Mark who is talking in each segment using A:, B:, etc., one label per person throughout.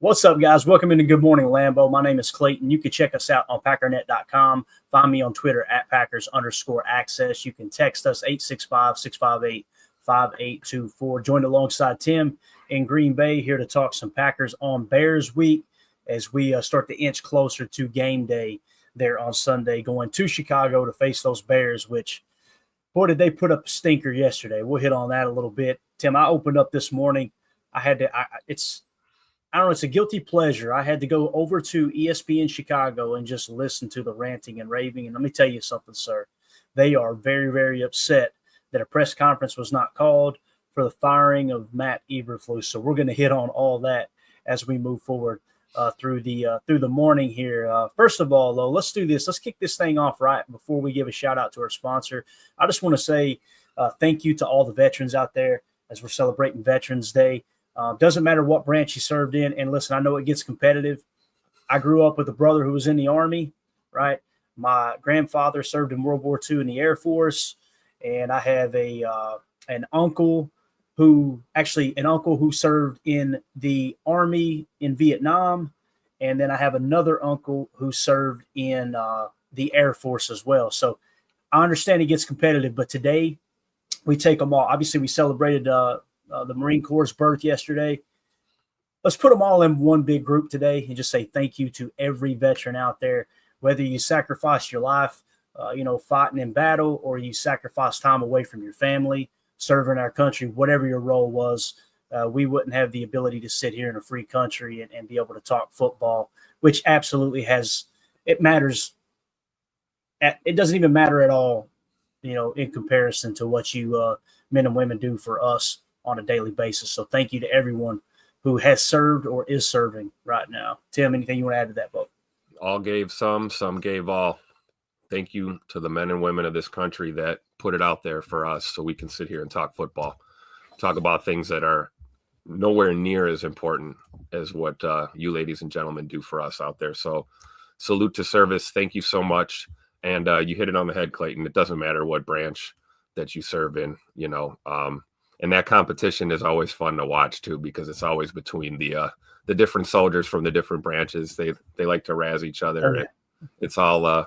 A: What's up, guys? Welcome into Good Morning Lambeau. My name is Clayton. You can check us out on packernet.com. Find me on Twitter at Packers_access. You can text us 865-658-5824. Joined alongside Tim in Green Bay, here to talk some Packers on Bears week as we start to inch closer to game day there on Sunday, going to Chicago to face those Bears, which, boy, did they put up a stinker yesterday. We'll hit on that a little bit. Tim, I opened up this morning. It's a guilty pleasure. I had to go over to ESPN Chicago and just listen to the ranting and raving. And let me tell you something, sir. They are very, very upset that a press conference was not called for the firing of Matt Eberflus. So we're going to hit on all that as we move forward through the morning here. First of all, though, let's do this. Let's kick this thing off right before we give a shout out to our sponsor. I just want to say thank you to all the veterans out there as we're celebrating Veterans Day. Doesn't matter what branch you served in. And listen, I know it gets competitive. I grew up with a brother who was in the Army, right? My grandfather served in World War II in the Air Force. And I have an uncle who served in the Army in Vietnam. And then I have another uncle who served in the Air Force as well. So I understand it gets competitive, but today we take them all. Obviously, we celebrated the Marine Corps' birth yesterday. Let's put them all in one big group today and just say thank you to every veteran out there, whether you sacrificed your life, fighting in battle, or you sacrificed time away from your family, serving our country, whatever your role was. We wouldn't have the ability to sit here in a free country and be able to talk football, which absolutely it matters. It doesn't even matter at all, in comparison to what you men and women do for us on a daily basis. So thank you to everyone who has served or is serving right now. Tim, anything you want to add to that, Bo?
B: All gave some gave all. Thank you to the men and women of this country that put it out there for us so we can sit here and talk football, talk about things that are nowhere near as important as what you ladies and gentlemen do for us out there. So salute to service. Thank you so much. And you hit it on the head, Clayton. It doesn't matter what branch that you serve in, and that competition is always fun to watch too, because it's always between the different soldiers from the different branches. They like to razz each other.
A: Okay.
B: It's all a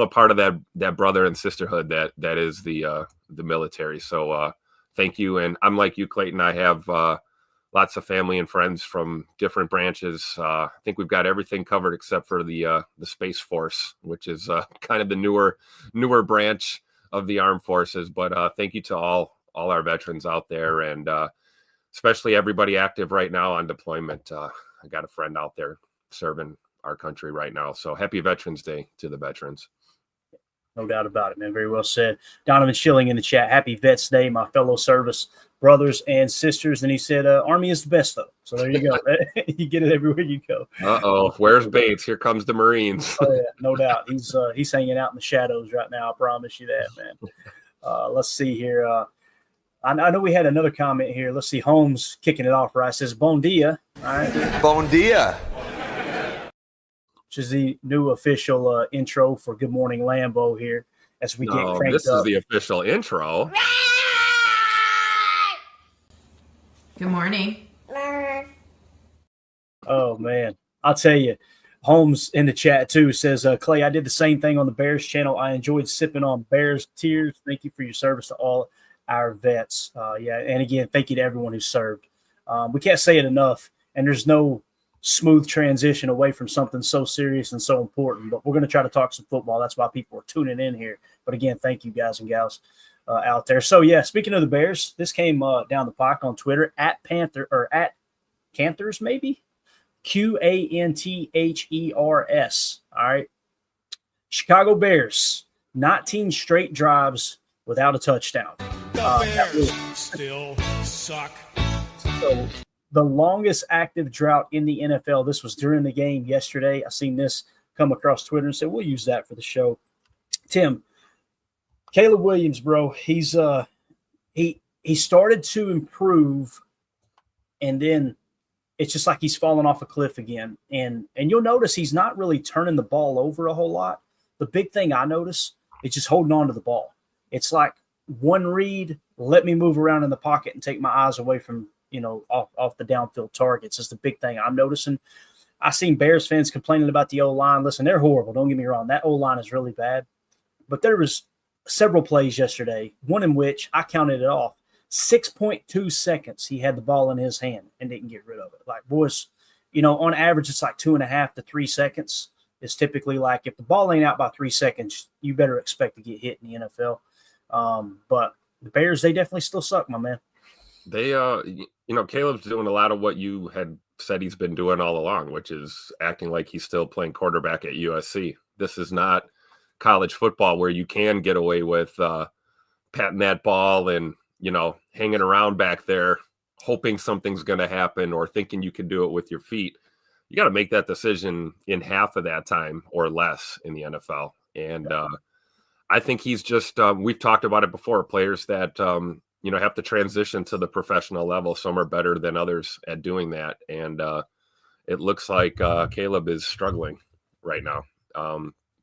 B: part of that brother and sisterhood that is the military. So thank you. And I'm like you, Clayton. I have lots of family and friends from different branches. I think we've got everything covered except for the Space Force, which is kind of the newer branch of the armed forces. But thank you to all our veterans out there, and especially everybody active right now on deployment. I got a friend out there serving our country right now. So happy Veterans Day to the veterans.
A: No doubt about it, man. Very well said. Donovan Schilling in the chat. Happy Vets Day, my fellow service brothers and sisters. And he said, Army is the best, though. So there you go. You get it everywhere you go.
B: Uh-oh. Where's Bates? Here comes the Marines.
A: Oh, yeah. No doubt. He's hanging out in the shadows right now. I promise you that, man. Let's see here. I know we had another comment here. Let's see. Holmes kicking it off, right? It says, Bon dia. All right.
C: Bon dia.
A: Which is the new official intro for Good Morning Lambeau here as we get cranked up.
B: This is the official intro.
D: Good morning.
A: Oh, man. I'll tell you. Holmes in the chat, too, says, Clay, I did the same thing on the Bears channel. I enjoyed sipping on Bears tears. Thank you for your service to all our vets. And again, thank you to everyone who served. We can't say it enough, and there's no smooth transition away from something so serious and so important, but we're going to try to talk some football. That's why people are tuning in here. But again, thank you guys and gals out there. So speaking of the Bears, this came down the pike on Twitter at Canthers, maybe Qanthers. All right. Chicago Bears, 19 straight drives without a touchdown.
E: The Bears still suck.
A: So the longest active drought in the NFL. This was during the game yesterday. I seen this come across Twitter and said, we'll use that for the show. Tim, Caleb Williams, bro, he started to improve, and then it's just like he's fallen off a cliff again. And you'll notice he's not really turning the ball over a whole lot. The big thing I notice is just holding on to the ball. It's like one read, let me move around in the pocket and take my eyes away from off the downfield targets is the big thing I'm noticing. I seen Bears fans complaining about the O-line. Listen, they're horrible. Don't get me wrong. That O-line is really bad. But there was several plays yesterday, one in which I counted it off. 6.2 seconds he had the ball in his hand and didn't get rid of it. Like, boys, on average, it's like 2.5 to 3 seconds. It's typically like if the ball ain't out by 3 seconds, you better expect to get hit in the NFL. But the Bears, they definitely still suck, my man.
B: They, Caleb's doing a lot of what you had said he's been doing all along, which is acting like he's still playing quarterback at USC. This is not college football where you can get away with patting that ball and, hanging around back there, hoping something's going to happen or thinking you can do it with your feet. You got to make that decision in half of that time or less in the NFL. And I think he's just, we've talked about it before, players that, have to transition to the professional level. Some are better than others at doing that. And it looks like Caleb is struggling right now.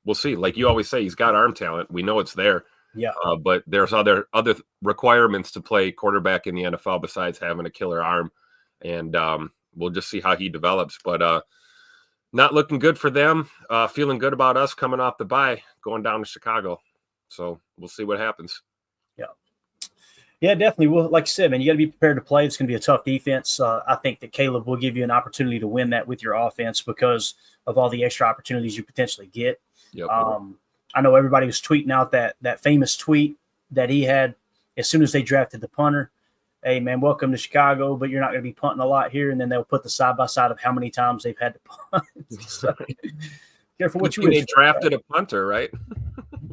B: We'll see. Like you always say, he's got arm talent. We know it's there.
A: Yeah.
B: But there's other requirements to play quarterback in the NFL besides having a killer arm. And we'll just see how he develops. But not looking good for them. Feeling good about us coming off the bye, going down to Chicago. So we'll see what happens.
A: Yeah, definitely. Well, like you said, man, you got to be prepared to play. It's going to be a tough defense. I think that Caleb will give you an opportunity to win that with your offense because of all the extra opportunities you potentially get.
B: Yep.
A: I know everybody was tweeting out that famous tweet that he had as soon as they drafted the punter. Hey, man, welcome to Chicago, but you're not going to be punting a lot here. And then they'll put the side-by-side of how many times they've had to punt. So, careful what you wish.
B: They drafted a punter, right?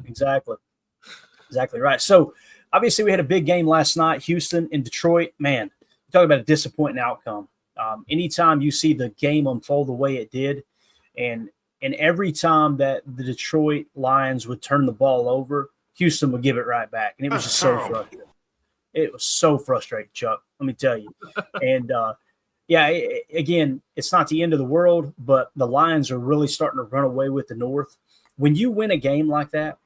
A: Exactly right. So, obviously, we had a big game last night, Houston and Detroit. Man, talk about a disappointing outcome. Anytime you see the game unfold the way it did, and every time that the Detroit Lions would turn the ball over, Houston would give it right back. And it was just so frustrating. It was so frustrating, Chuck, let me tell you. And, again, it's not the end of the world, but the Lions are really starting to run away with the North. When you win a game like that,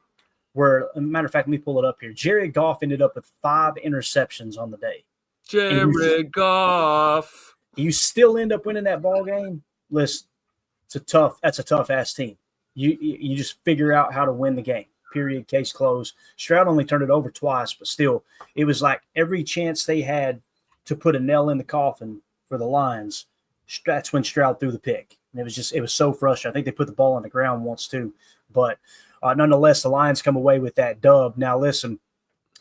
A: where, as a matter of fact, let me pull it up here. Jared Goff ended up with 5 interceptions on the day.
B: Jared Goff.
A: You still end up winning that ball game. Listen, that's a tough ass team. You just figure out how to win the game. Period. Case closed. Stroud only turned it over twice, but still, it was like every chance they had to put a nail in the coffin for the Lions, that's when Stroud threw the pick. And it was so frustrating. I think they put the ball on the ground once too, but nonetheless, the Lions come away with that dub. Now, listen,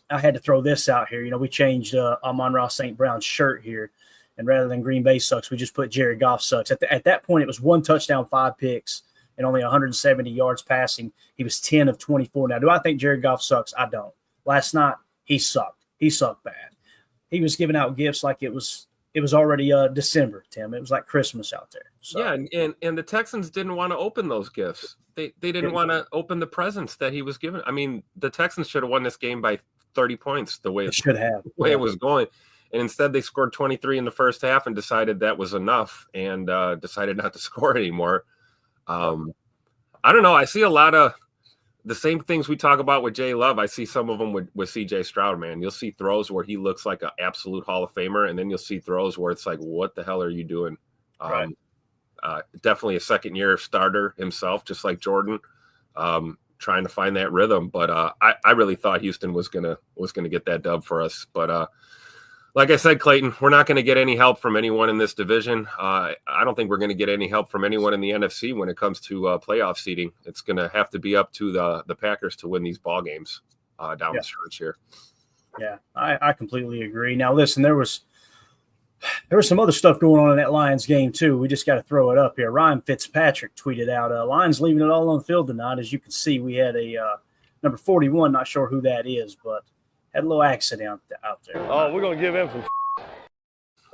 A: I had to throw this out here. We changed Amon-Ra St. Brown's shirt here, and rather than Green Bay sucks, we just put Jared Goff sucks. At that point, it was 1 touchdown, 5 picks, and only 170 yards passing. He was 10 of 24. Now, do I think Jared Goff sucks? I don't. Last night, he sucked. He sucked bad. He was giving out gifts like it was already December, Tim. It was like Christmas out there. So.
B: Yeah, and the Texans didn't want to open those gifts. They didn't want to open the presents that he was given. I mean, the Texans should have won this game by 30 points the way it was going. And instead they scored 23 in the first half and decided that was enough and decided not to score anymore. I don't know. I see a lot of the same things we talk about with Jay Love. I see some of them with CJ Stroud, man. You'll see throws where he looks like an absolute Hall of Famer, and then you'll see throws where it's like, what the hell are you doing?
A: Right.
B: Definitely a second-year starter himself, just like Jordan, trying to find that rhythm. But I really thought Houston was gonna get that dub for us. But like I said, Clayton, we're not going to get any help from anyone in this division. I don't think we're going to get any help from anyone in the NFC when it comes to playoff seeding. It's going to have to be up to the Packers to win these ball games down the stretch here.
A: Yeah, I completely agree. Now, listen, there was some other stuff going on in that Lions game, too. We just got to throw it up here. Ryan Fitzpatrick tweeted out, Lions leaving it all on the field tonight. As you can see, we had a number 41, not sure who that is, but had a little accident out there.
C: Oh, we're going to give him some.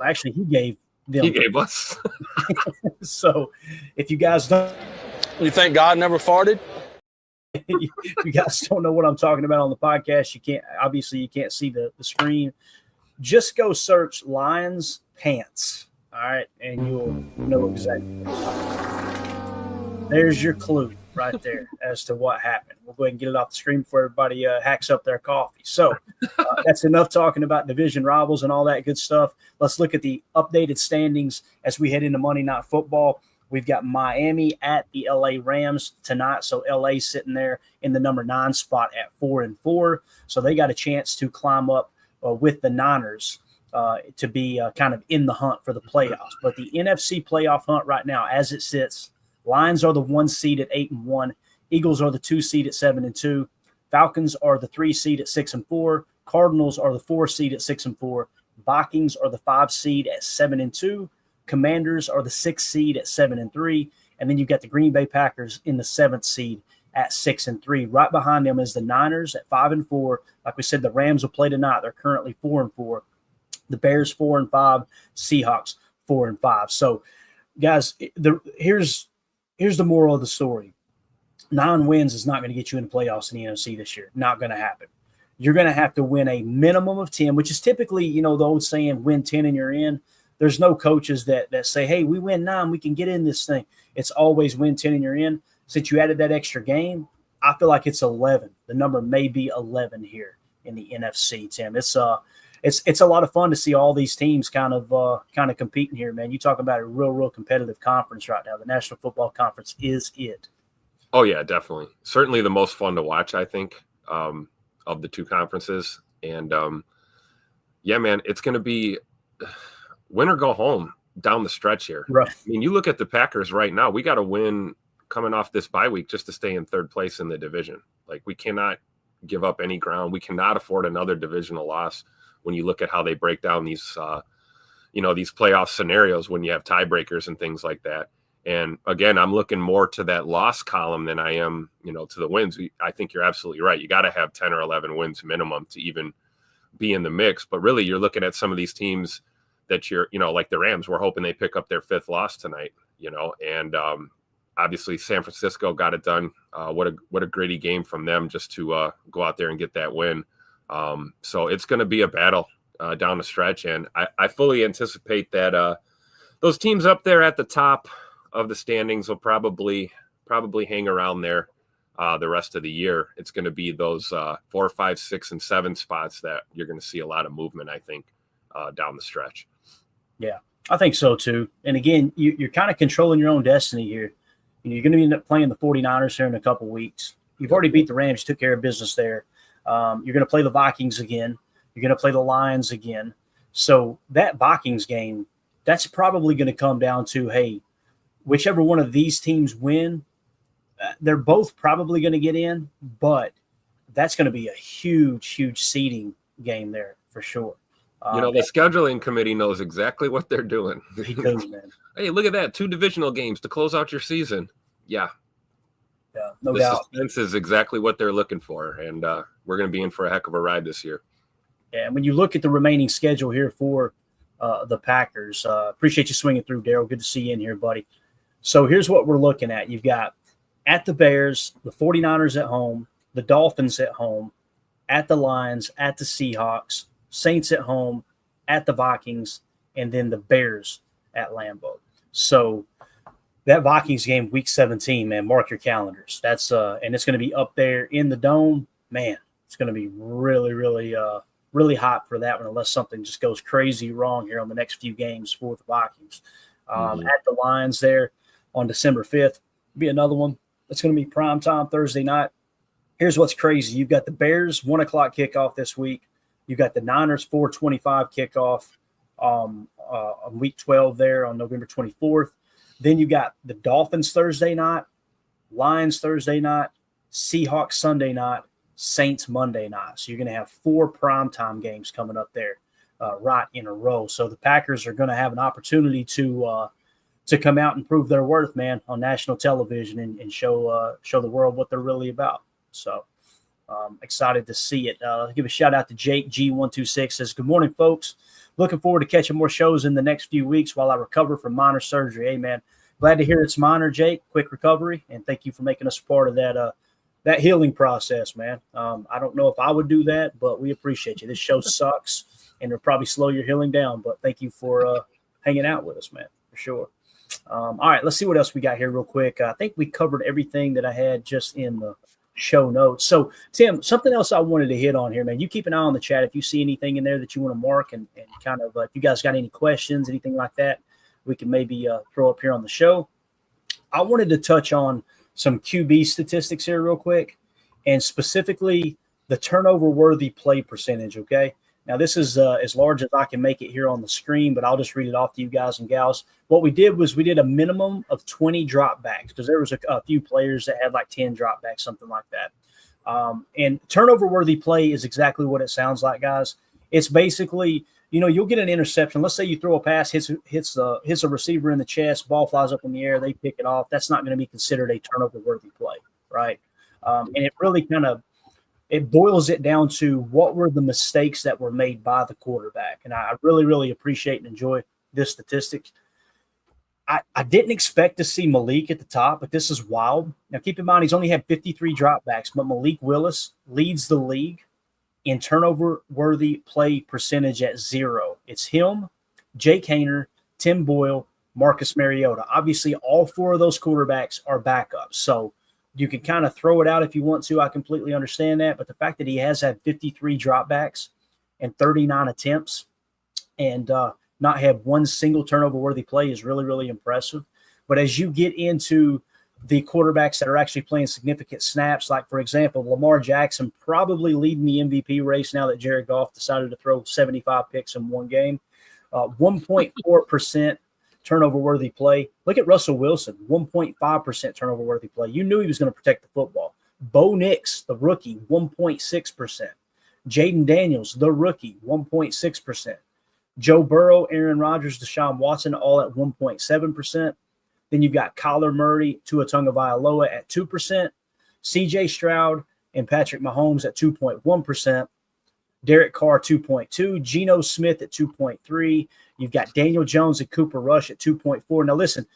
A: Actually, he gave them.
B: He gave us.
A: So, if you guys don't.
C: You think God never farted?
A: You guys don't know what I'm talking about on the podcast. You can't see the screen. Just go search Lions pants, all right, and you'll know exactly. There's your clue. right there as to what happened. We'll go ahead and get it off the screen before everybody hacks up their coffee. So that's enough talking about division rivals and all that good stuff. Let's look at the updated standings as we head into Monday Night Football. We've got Miami at the LA Rams tonight. So LA sitting there in the number 9 spot at 4-4. So they got a chance to climb up with the Niners to be kind of in the hunt for the playoffs. But the NFC playoff hunt right now, as it sits, Lions are the 1 seed at 8-1. Eagles are the 2 seed at 7-2. Falcons are the 3 seed at 6-4. Cardinals are the 4 seed at 6-4. Vikings are the 5 seed at 7-2. Commanders are the 6 seed at 7-3. And then you've got the Green Bay Packers in the 7th seed at 6-3. Right behind them is the Niners at 5-4. Like we said, the Rams will play tonight. They're currently 4-4. The Bears 4-5, Seahawks 4-5. So, guys, here's the moral of the story: 9 wins is not going to get you in the playoffs in the NFC this year. Not going to happen. You're going to have to win a minimum of 10, which is typically, the old saying, win 10 and you're in. There's no coaches that say, hey, we win 9, we can get in this thing. It's always win 10 and you're in. Since you added that extra game, I feel like it's 11. The number may be 11 here in the NFC, Tim. It's a lot of fun to see all these teams kind of competing here, man. You talk about a real competitive conference right now. The National Football Conference is it.
B: Oh yeah, definitely. Certainly the most fun to watch, I think, of the 2 conferences. And yeah, man, it's going to be win or go home down the stretch here.
A: Right.
B: I mean, you look at the Packers right now. We got to win coming off this bye week just to stay in 3rd place in the division. Like, we cannot give up any ground. We cannot afford another divisional loss. When you look at how they break down these, these playoff scenarios when you have tiebreakers and things like that. And again, I'm looking more to that loss column than I am, to the wins. I think you're absolutely right. You got to have 10 or 11 wins minimum to even be in the mix. But really, you're looking at some of these teams that you're, like the Rams. We're hoping they pick up their 5th loss tonight, and obviously San Francisco got it done. What a gritty game from them just to go out there and get that win. So it's going to be a battle down the stretch, and I fully anticipate that those teams up there at the top of the standings will probably hang around there the rest of the year. It's going to be those 4, 5, 6, and 7 spots that you're going to see a lot of movement, I think, down the stretch.
A: Yeah, I think so too. And again, you're kind of controlling your own destiny here. You're going to end up playing the 49ers here in a couple weeks. You've already beat the Rams, took care of business there. You're going to play the Vikings again. You're going to play the Lions again. So that Vikings game, that's probably going to come down to, hey, whichever one of these teams win, they're both probably going to get in, but that's going to be a huge seeding game there for sure.
B: The scheduling committee knows exactly what they're doing.
A: He does, man.
B: Hey, look at that. 2 divisional games to close out your season. Yeah.
A: Yeah, no
B: the
A: doubt.
B: Suspense is exactly what they're looking for, and we're going to be in for a heck of a ride this year.
A: Yeah, when you look at the remaining schedule here for the Packers, appreciate you swinging through, Daryl. Good to see you in here, buddy. So here's what we're looking at. You've got at the Bears, the 49ers at home, the Dolphins at home, at the Lions, at the Seahawks, Saints at home, at the Vikings, and then the Bears at Lambeau. So that Vikings game, week 17, man, mark your calendars. That's and it's going to be up there in the dome. Man, it's going to be really hot for that one, unless something just goes crazy wrong here on the next few games for the Vikings. At the Lions there on December 5th, be another one. It's going to be primetime Thursday night. Here's what's crazy. You've got the Bears 1 o'clock kickoff this week. You've got the Niners 4:25 kickoff on week 12 there on November 24th. Then you got the Dolphins Thursday night, Lions Thursday night, Seahawks Sunday night, Saints Monday night. So you're going to have 4 primetime games coming up there right in a row. So the Packers are going to have an opportunity to come out and prove their worth, man, on national television and show the world what they're really about. So excited to see it. Give a shout out to Jake G126. Says, good morning, folks. Looking forward to catching more shows in the next few weeks while I recover from minor surgery. Hey, man, glad to hear it's minor, Jake. Quick recovery, and thank you for making us a part of that healing process, man. I don't know if I would do that, but we appreciate you. This show sucks, and it'll probably slow your healing down, but thank you for hanging out with us, man, for sure. All right, let's see what else we got here real quick. I think we covered everything that I had just in the show notes. So, Tim, something else I wanted to hit on here, man. You keep an eye on the chat. If you see anything in there that you want to mark and kind of if you guys got any questions, anything like that, we can maybe throw up here on the show. I wanted to touch on some QB statistics here real quick, and specifically the turnover-worthy play percentage, okay? Now, this is as large as I can make it here on the screen, but I'll just read it off to you guys and gals. What we did was we did a minimum of 20 dropbacks because there was a few players that had like 10 dropbacks, something like that. And turnover-worthy play is exactly what it sounds like, guys. It's basically, you'll get an interception. Let's say you throw a pass, hits a receiver in the chest, ball flies up in the air, they pick it off. That's not going to be considered a turnover-worthy play, right? And it really kind of it boils it down to what were the mistakes that were made by the quarterback. And I really, really appreciate and enjoy this statistics. I didn't expect to see Malik at the top, but this is wild. Now, keep in mind, he's only had 53 dropbacks, but Malik Willis leads the league in turnover-worthy play percentage at 0. It's him, Jake Haener, Tim Boyle, Marcus Mariota. Obviously, all 4 of those quarterbacks are backups. So you can kind of throw it out if you want to. I completely understand that. But the fact that he has had 53 dropbacks and 39 attempts and not have one single turnover-worthy play is really, really impressive. But as you get into the quarterbacks that are actually playing significant snaps, like, for example, Lamar Jackson probably leading the MVP race now that Jared Goff decided to throw 75 picks in one game, 1.4% turnover-worthy play. Look at Russell Wilson, 1.5% turnover-worthy play. You knew he was going to protect the football. Bo Nix, the rookie, 1.6%. Jaden Daniels, the rookie, 1.6%. Joe Burrow, Aaron Rodgers, Deshaun Watson, all at 1.7%. Then you've got Kyler Murray, Tua Tagovailoa at 2%. C.J. Stroud and Patrick Mahomes at 2.1%. Derek Carr, 2.2. Geno Smith at 2.3. You've got Daniel Jones and Cooper Rush at 2.4. Now, listen,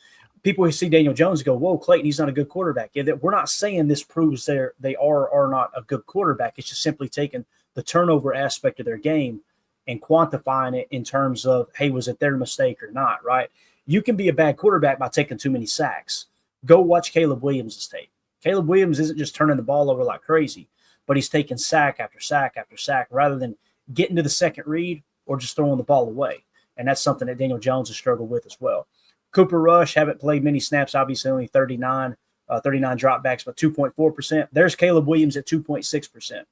A: people who see Daniel Jones go, whoa, Clayton, he's not a good quarterback. Yeah, we're not saying this proves they are or are not a good quarterback. It's just simply taking the turnover aspect of their game and quantifying it in terms of, hey, was it their mistake or not, right? You can be a bad quarterback by taking too many sacks. Go watch Caleb Williams' tape. Caleb Williams isn't just turning the ball over like crazy, but he's taking sack after sack after sack rather than getting to the second read or just throwing the ball away. And that's something that Daniel Jones has struggled with as well. Cooper Rush, haven't played many snaps, obviously only 39 dropbacks, but 2.4%. There's Caleb Williams at 2.6%.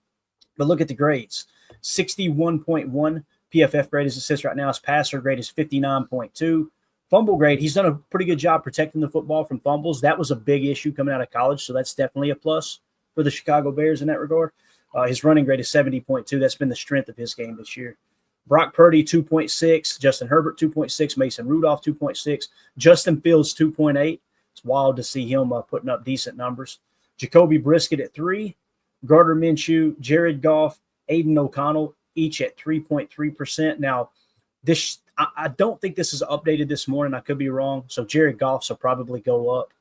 A: But look at the grades. 61.1 PFF grade as it sits right now. His passer grade is 59.2. Fumble grade, he's done a pretty good job protecting the football from fumbles. That was a big issue coming out of college, so that's definitely a plus for the Chicago Bears in that regard. His running grade is 70.2. That's been the strength of his game this year. Brock Purdy, 2.6. Justin Herbert, 2.6. Mason Rudolph, 2.6. Justin Fields, 2.8. It's wild to see him putting up decent numbers. Jacoby Brissett at 3. Gardner Minshew, Jared Goff, Aiden O'Connell, each at 3.3%. Now, this I don't think this is updated this morning. I could be wrong. So Jared Goff's will probably go up.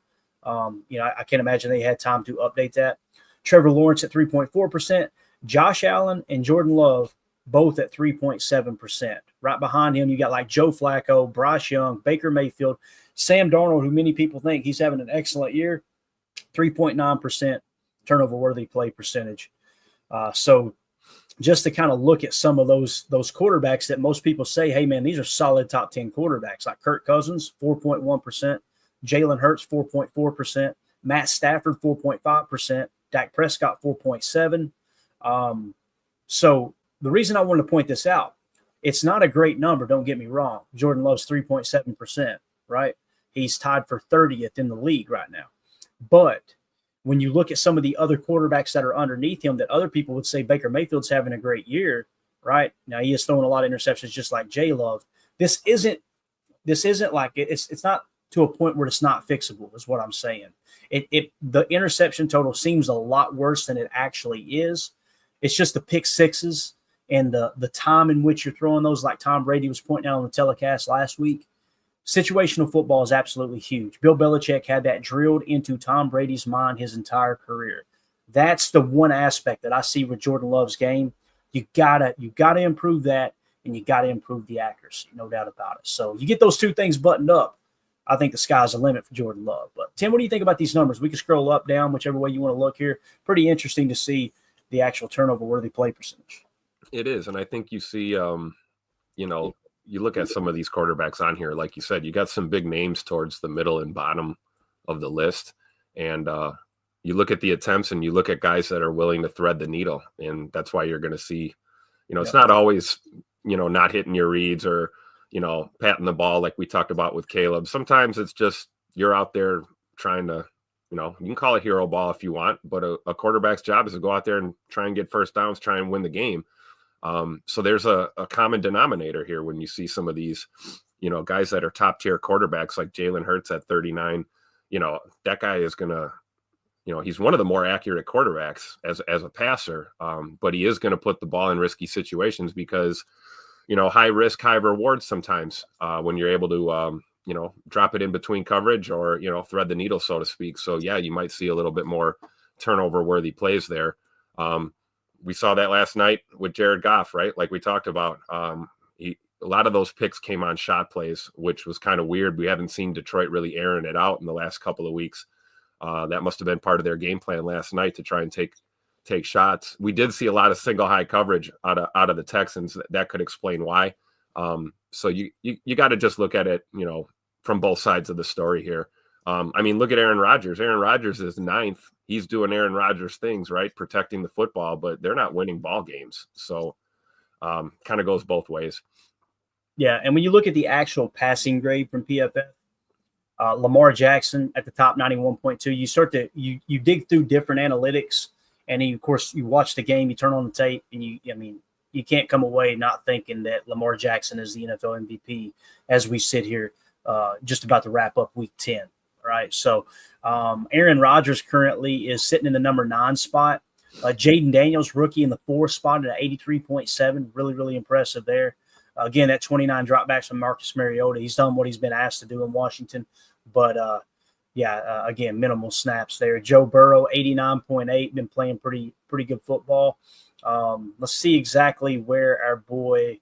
A: I can't imagine they had time to update that. Trevor Lawrence at 3.4%. Josh Allen and Jordan Love both at 3.7%. Right behind him, you got like Joe Flacco, Bryce Young, Baker Mayfield, Sam Darnold, who many people think he's having an excellent year, 3.9% turnover-worthy play percentage. So just to kind of look at some of those quarterbacks that most people say, hey, man, these are solid top 10 quarterbacks, like Kirk Cousins, 4.1%, Jalen Hurts, 4.4%, Matt Stafford, 4.5%, Dak Prescott, 4.7%. So the reason I wanted to point this out, it's not a great number, don't get me wrong. Jordan Love's 3.7%, right? He's tied for 30th in the league right now. But when you look at some of the other quarterbacks that are underneath him that other people would say Baker Mayfield's having a great year, right? Now he is throwing a lot of interceptions just like J Love. This isn't like it's not to a point where it's not fixable, is what I'm saying. The interception total seems a lot worse than it actually is. It's just the pick sixes and the time in which you're throwing those, like Tom Brady was pointing out on the telecast last week. Situational football is absolutely huge. Bill Belichick had that drilled into Tom Brady's mind his entire career. That's the one aspect that I see with Jordan Love's game. You gotta improve that, and you gotta improve the accuracy, no doubt about it. So you get those two things buttoned up, I think the sky's the limit for Jordan Love. But, Tim, what do you think about these numbers? We can scroll up, down, whichever way you want to look here. Pretty interesting to see the actual turnover-worthy play percentage.
B: It is, and I think you see, you look at some of these quarterbacks on here, like you said, you got some big names towards the middle and bottom of the list, and you look at the attempts and you look at guys that are willing to thread the needle, and that's why you're going to see, it's not always, not hitting your reads or, patting the ball like we talked about with Caleb. Sometimes it's just you're out there trying to, you can call it hero ball if you want, but a quarterback's job is to go out there and try and get first downs, try and win the game. So there's a common denominator here when you see some of these, guys that are top tier quarterbacks like Jalen Hurts at 39. That guy is going to, he's one of the more accurate quarterbacks as a passer, but he is going to put the ball in risky situations because, high risk, high reward sometimes when you're able to, drop it in between coverage or, thread the needle, so to speak. So, yeah, you might see a little bit more turnover-worthy plays there. We saw that last night with Jared Goff, right? Like we talked about. A lot of those picks came on shot plays, which was kind of weird. We haven't seen Detroit really airing it out in the last couple of weeks. That must have been part of their game plan last night to try and take shots. We did see a lot of single high coverage out of the Texans. That could explain why. So you got to just look at it, from both sides of the story here. Look at Aaron Rodgers. Aaron Rodgers is 9th. He's doing Aaron Rodgers things, right? Protecting the football, but they're not winning ball games. So kind of goes both ways.
A: Yeah, and when you look at the actual passing grade from PFF, Lamar Jackson at the top, 91.2. You start to you dig through different analytics, and of course you watch the game, you turn on the tape, and you can't come away not thinking that Lamar Jackson is the NFL MVP as we sit here just about to wrap up Week 10. Right, so Aaron Rodgers currently is sitting in the number 9 spot. Jaden Daniels, rookie, in the 4th spot at 83.7. Really, really impressive there. Again, that 29 dropbacks from Marcus Mariota. He's done what he's been asked to do in Washington. But, again, minimal snaps there. Joe Burrow, 89.8, been playing pretty good football. Let's see exactly where our boy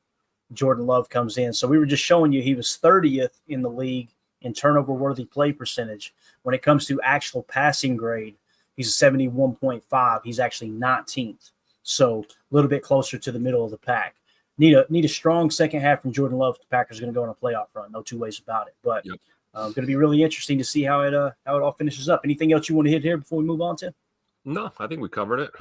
A: Jordan Love comes in. So we were just showing you he was 30th in the league in turnover-worthy play percentage. When it comes to actual passing grade, he's a 71.5. He's actually 19th. So a little bit closer to the middle of the pack. Need a strong second half from Jordan Love. The Packers are going to go on a playoff run. No two ways about it. But going to be really interesting to see how it all finishes up. Anything else you want to hit here before we move on, Tim?
B: No, I think we covered it.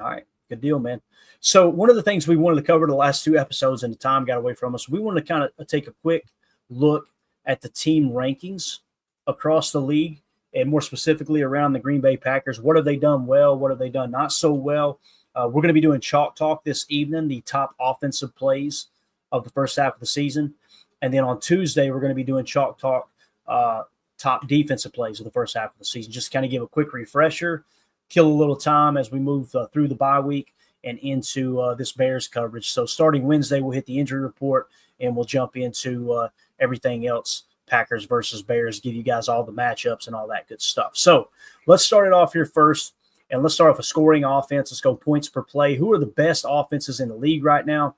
A: All right. Good deal, man. So one of the things we wanted to cover the last 2 episodes, and the time got away from us, we wanted to kind of take a quick look at the team rankings across the league, and more specifically around the Green Bay Packers. What have they done well? What have they done not so well? We're going to be doing Chalk Talk this evening, the top offensive plays of the first half of the season. And then on Tuesday, we're going to be doing Chalk Talk, top defensive plays of the first half of the season. Just kind of give a quick refresher, kill a little time as we move through the bye week and into this Bears coverage. So starting Wednesday, we'll hit the injury report, and we'll jump into everything else, Packers versus Bears, give you guys all the matchups and all that good stuff. So let's start it off here first. And let's start off with scoring offense. Let's go points per play. Who are the best offenses in the league right now?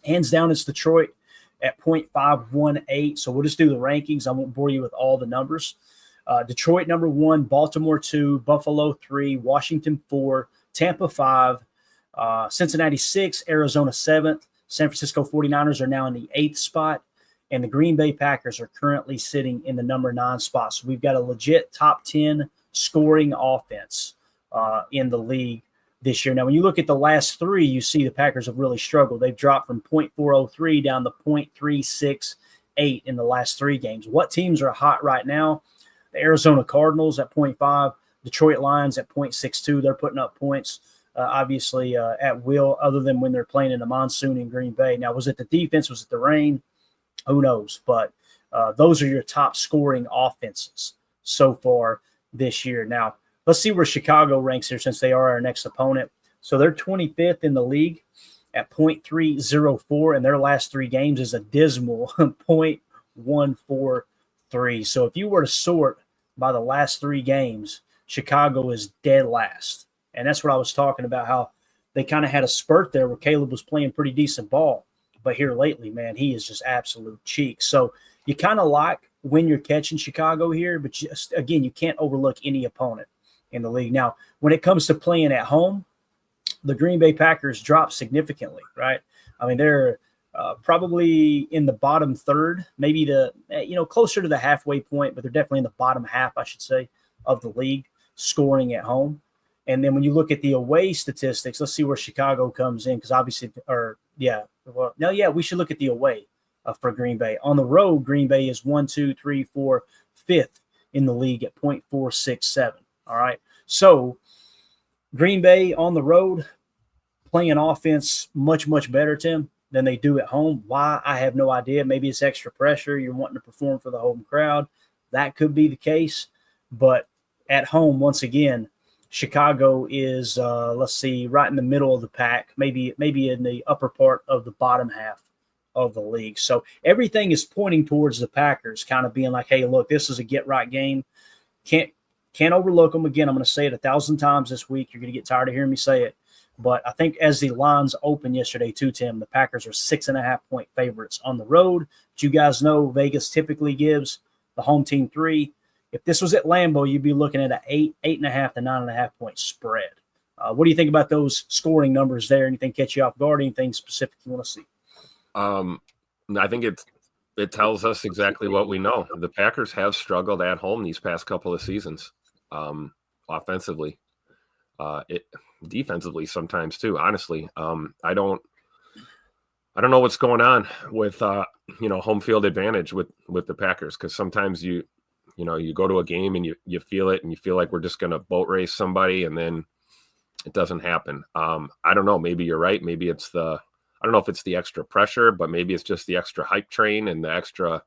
A: Hands down, it's Detroit at 0.518. So we'll just do the rankings. I won't bore you with all the numbers. Detroit, number 1, Baltimore 2, Buffalo 3, Washington 4, Tampa 5, Cincinnati 6, Arizona 7th. San Francisco 49ers are now in the 8th spot. And the Green Bay Packers are currently sitting in the number 9 spot. So we've got a legit top 10 scoring offense in the league this year. Now, when you look at the last 3, you see the Packers have really struggled. They've dropped from 0.403 down to 0.368 in the last 3 games. What teams are hot right now? The Arizona Cardinals at 0.5, Detroit Lions at 0.62. They're putting up points, obviously, at will, other than when they're playing in the monsoon in Green Bay. Now, was it the defense? Was it the rain? Who knows? But those are your top scoring offenses so far this year. Now, let's see where Chicago ranks here since they are our next opponent. So they're 25th in the league at 0.304, and their last 3 games is a dismal 0.143. So if you were to sort by the last 3 games, Chicago is dead last. And that's what I was talking about, how they kind of had a spurt there where Caleb was playing pretty decent ball. But here lately, man, he is just absolute cheek. So you kind of like when you're catching Chicago here, but just, again, you can't overlook any opponent in the league. Now, when it comes to playing at home, the Green Bay Packers dropped significantly, right? I mean, they're probably in the bottom third, maybe closer to the halfway point, but they're definitely in the bottom half, I should say, of the league scoring at home. And then when you look at the away statistics, let's see where Chicago comes in, because obviously, we should look at the away for Green Bay. On the road, Green Bay is 5th in the league at .467. All right. So Green Bay on the road playing offense much, much better, Tim, than they do at home. Why? I have no idea. Maybe it's extra pressure. You're wanting to perform for the home crowd. That could be the case. But at home, once again, Chicago is, right in the middle of the pack, maybe in the upper part of the bottom half of the league. So everything is pointing towards the Packers kind of being like, hey, look, this is a get-right game. Can't overlook them. Again, I'm going to say it 1,000 times this week. You're going to get tired of hearing me say it. But I think as the lines opened yesterday too, Tim, the Packers are 6.5-point favorites on the road. But you guys know Vegas typically gives the home team 3. If this was at Lambeau, you'd be looking at an 8.5 to 9.5-point spread. What do you think about those scoring numbers there? Anything catch you off guard? Anything specific you want to see?
B: I think it tells us exactly what we know. The Packers have struggled at home these past couple of seasons, offensively, defensively sometimes too. Honestly, I don't know what's going on with home field advantage with the Packers, because sometimes you go to a game and you feel it and you feel like we're just going to boat race somebody, and then it doesn't happen. I don't know. Maybe you're right. Maybe it's I don't know if it's the extra pressure, but maybe it's just the extra hype train and the extra,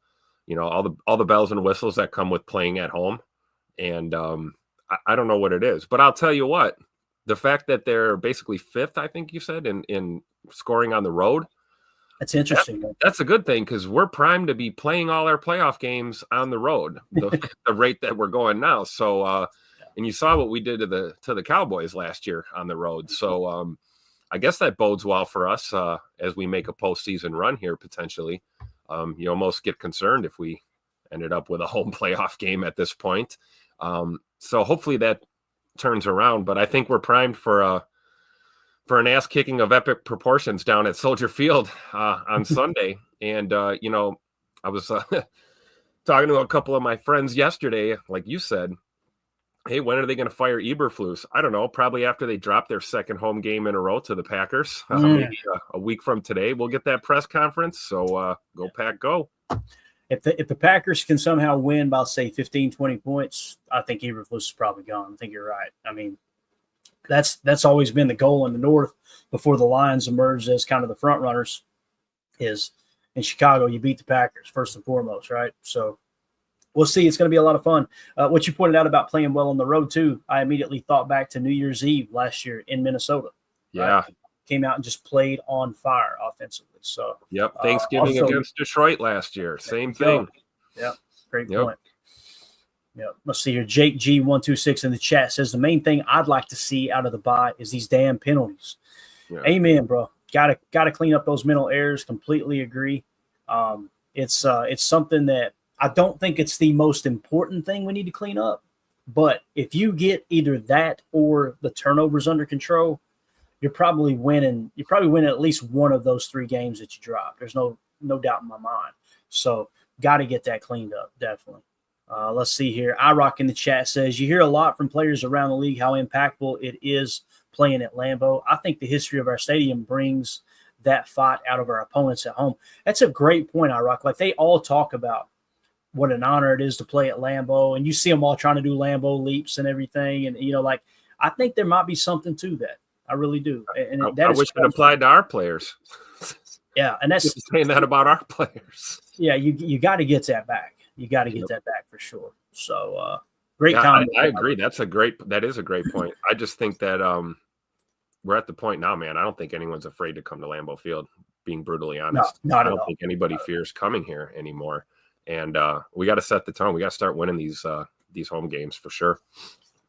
B: all the bells and whistles that come with playing at home. And I don't know what it is, but I'll tell you what, the fact that they're basically 5th, I think you said, in scoring on the road.
A: That's interesting.
B: That's a good thing, because we're primed to be playing all our playoff games on the road, the rate that we're going now. So, and you saw what we did to the Cowboys last year on the road. So, I guess that bodes well for us as we make a postseason run here potentially. You almost get concerned if we ended up with a home playoff game at this point. So hopefully that turns around. But I think we're primed for an ass kicking of epic proportions down at Soldier Field on Sunday. And I was talking to a couple of my friends yesterday, like you said. Hey, when are they going to fire Eberflus? I don't know. Probably after they drop their second home game in a row to the Packers. Maybe a week from today, we'll get that press conference. So go Pack, go.
A: If the Packers can somehow win by, say, 15, 20 points, I think Eberflus is probably gone. I think you're right. I mean, that's always been the goal in the North before the Lions emerged as kind of the front runners, is in Chicago, you beat the Packers first and foremost, right? So we'll see. It's going to be a lot of fun. What you pointed out about playing well on the road, too, I immediately thought back to New Year's Eve last year in Minnesota.
B: Yeah.
A: Right? Came out and just played on fire offensively. So,
B: yep. Thanksgiving against Detroit last year. Same thing.
A: Yeah. Great point. Yeah. Let's see here. Jake G126 in the chat says the main thing I'd like to see out of the bye is these damn penalties. Yeah. Amen, bro. Got to clean up those mental errors. Completely agree. It's something that I don't think it's the most important thing we need to clean up, but if you get either that or the turnovers under control, you're probably winning. You probably win at least one of those 3 games that you drop. There's no doubt in my mind. So got to get that cleaned up, definitely. Let's see here. iRock in the chat says, you hear a lot from players around the league how impactful it is playing at Lambeau. I think the history of our stadium brings that fight out of our opponents at home. That's a great point, iRock. Like, they all talk about what an honor it is to play at Lambeau, and you see them all trying to do Lambeau leaps and everything. And, I think there might be something to that. I really do. And
B: I wish it applied to our players.
A: Yeah. And that's
B: just saying that about our players.
A: Yeah. You got to get that back. You got to get that back for sure. So great comment.
B: I agree. That is a great point. I just think that we're at the point now, man. I don't think anyone's afraid to come to Lambeau Field, being brutally honest.
A: No, not at all.
B: I don't think anybody fears coming here anymore. And we got to set the tone. We got to start winning these home games for sure.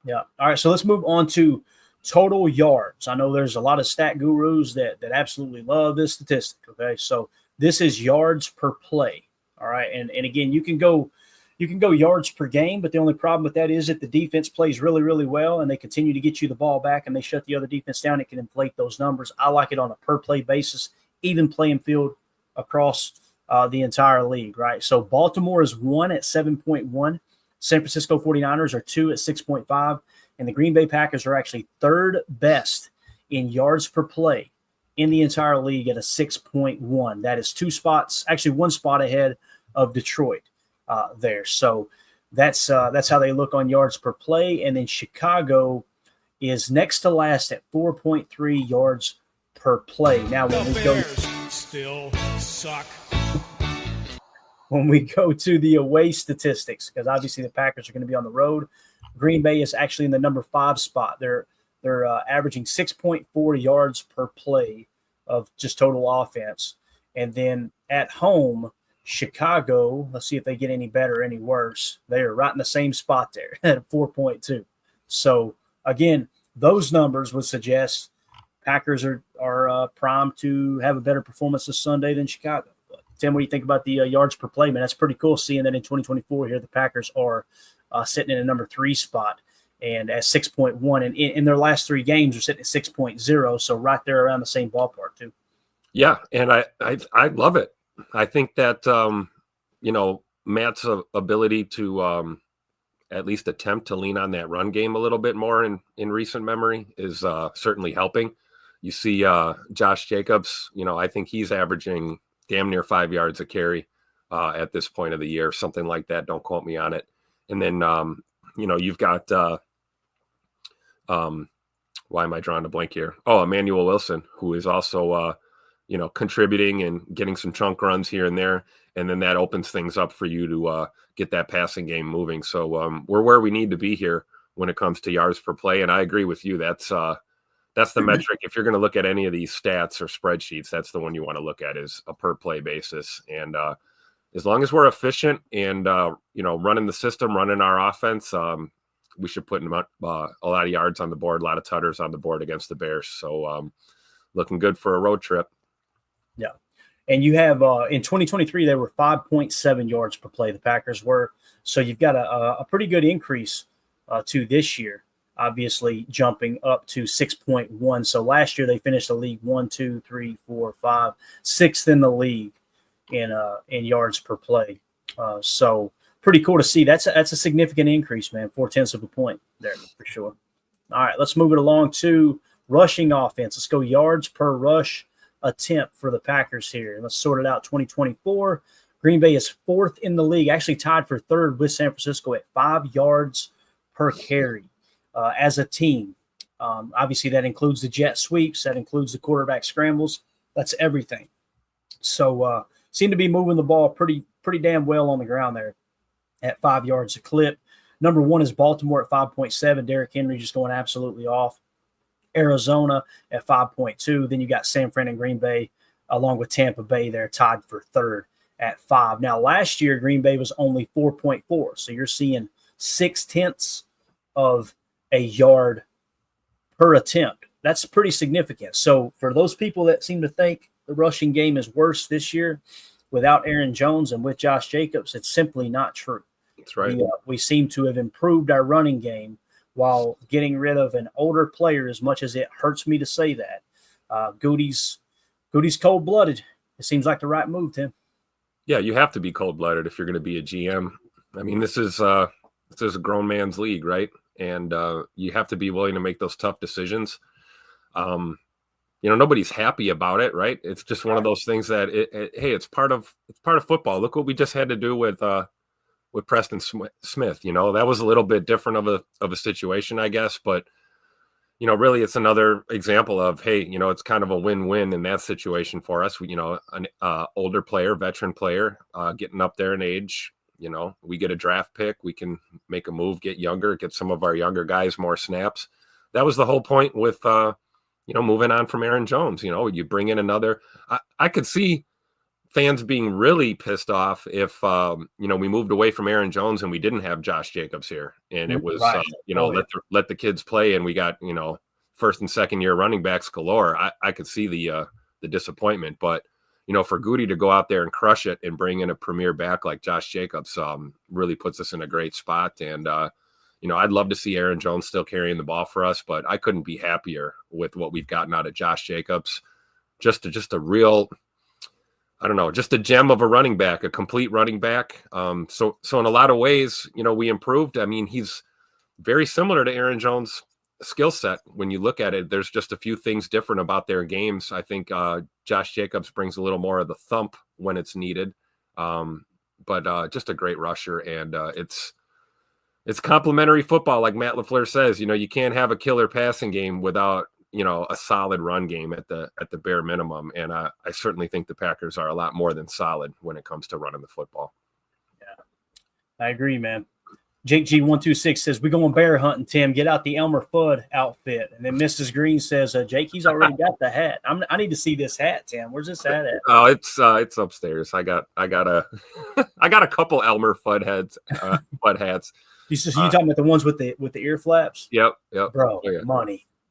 A: Yeah. All right. So let's move on to total yards. I know there's a lot of stat gurus that absolutely love this statistic. Okay. So this is yards per play. All right. And again, you can go You can go yards per game, but the only problem with that is if the defense plays really, really well and they continue to get you the ball back and they shut the other defense down, it can inflate those numbers. I like it on a per-play basis, even playing field across the entire league, right? So Baltimore is 1 at 7.1. San Francisco 49ers are 2 at 6.5. And the Green Bay Packers are actually third best in yards per play in the entire league at a 6.1. That is 2 spots, actually 1 spot ahead of Detroit there. So that's how they look on yards per play. And then Chicago is next to last at 4.3 yards per play. Now,
E: The Bears still suck.
A: When we go to the away statistics, because obviously the Packers are going to be on the road, Green Bay is actually in the number 5 spot. They're averaging 6.4 yards per play of just total offense. And then at home, Chicago, let's see if they get any better or any worse. They are right in the same spot there at 4.2. So, again, those numbers would suggest Packers are primed to have a better performance this Sunday than Chicago. But Tim, what do you think about the yards per play, man? That's pretty cool seeing that in 2024 here the Packers are sitting in a number 3 spot and at 6.1. And in their last 3 games, they're sitting at 6.0. So right there around the same ballpark, too.
B: Yeah, and I love it. I think that, Matt's ability to at least attempt to lean on that run game a little bit more in recent memory is certainly helping. You see Josh Jacobs, I think he's averaging damn near 5 yards a carry at this point of the year, something like that. Don't quote me on it. And then, you've got why am I drawing a blank here? Oh, Emmanuel Wilson, who is also contributing and getting some chunk runs here and there. And then that opens things up for you to get that passing game moving. So we're where we need to be here when it comes to yards per play. And I agree with you. That's the metric. If you're going to look at any of these stats or spreadsheets, that's the one you want to look at is a per play basis. And as long as we're efficient and, running the system, running our offense, we should put a lot of yards on the board, a lot of tutters on the board against the Bears. So looking good for a road trip.
A: Yeah. And you have in 2023, they were 5.7 yards per play. The Packers were. So you've got a pretty good increase to this year, obviously jumping up to 6.1. So last year they finished the league 6th in the league in yards per play. So pretty cool to see. That's a significant increase, man. 0.4 of a point there for sure. All right, let's move it along to rushing offense. Let's go yards per rush attempt for the Packers here. Let's sort it out. 2024, Green Bay is 4th in the league, actually tied for 3rd with San Francisco at 5 yards per carry as a team. Obviously, that includes the jet sweeps. That includes the quarterback scrambles. That's everything. So seem to be moving the ball pretty damn well on the ground there at 5 yards a clip. Number 1 is Baltimore at 5.7. Derrick Henry just going absolutely off. Arizona at 5.2. Then you got San Fran and Green Bay along with Tampa Bay there tied for 3rd at 5. Now, last year, Green Bay was only 4.4. So you're seeing 0.6 of a yard per attempt. That's pretty significant. So for those people that seem to think the rushing game is worse this year without Aaron Jones and with Josh Jacobs, it's simply not true.
B: That's right.
A: We seem to have improved our running game while getting rid of an older player, as much as it hurts me to say that. Goody's cold-blooded. It seems like the right move, Tim.
B: Yeah, you have to be cold-blooded if you're going to be a GM. I mean, this is a grown man's league, right? And you have to be willing to make those tough decisions. Nobody's happy about it, right? It's just one of those things that hey, it's part of football. Look what we just had to do with Preston Smith. That was a little bit different of a situation, I guess, but really it's another example of, hey, it's kind of a win-win in that situation for us. An older player, veteran player, getting up there in age, we get a draft pick, we can make a move, get younger, get some of our younger guys more snaps. That was the whole point with, moving on from Aaron Jones. You bring in another. I could see fans being really pissed off if, we moved away from Aaron Jones and we didn't have Josh Jacobs here. And it was,
A: right.
B: Let the kids play. And we got, first and second year running backs galore. I could see the disappointment, but for Goody to go out there and crush it and bring in a premier back like Josh Jacobs really puts us in a great spot. And, I'd love to see Aaron Jones still carrying the ball for us, but I couldn't be happier with what we've gotten out of Josh Jacobs. Just a real, I don't know, just a gem of a running back, a complete running back. So in a lot of ways, we improved. I mean, he's very similar to Aaron Jones' skill set. When you look at it, there's just a few things different about their games. I think Josh Jacobs brings a little more of the thump when it's needed, but just a great rusher, and it's complementary football, like Matt LaFleur says. You can't have a killer passing game without a solid run game at the bare minimum, and I certainly think the Packers are a lot more than solid when it comes to running the football.
A: Yeah, I agree, man. Jake G126 says, "We going bear hunting, Tim. Get out the Elmer Fudd outfit." And then Mrs. Green says, "Jake, he's already got the hat. I need to see this hat, Tim. Where's this hat at?"
B: Oh, it's upstairs. I got a couple Elmer Fudd hats.
A: You talking about the ones with the ear flaps?
B: Yep.
A: Bro,
B: oh, yeah.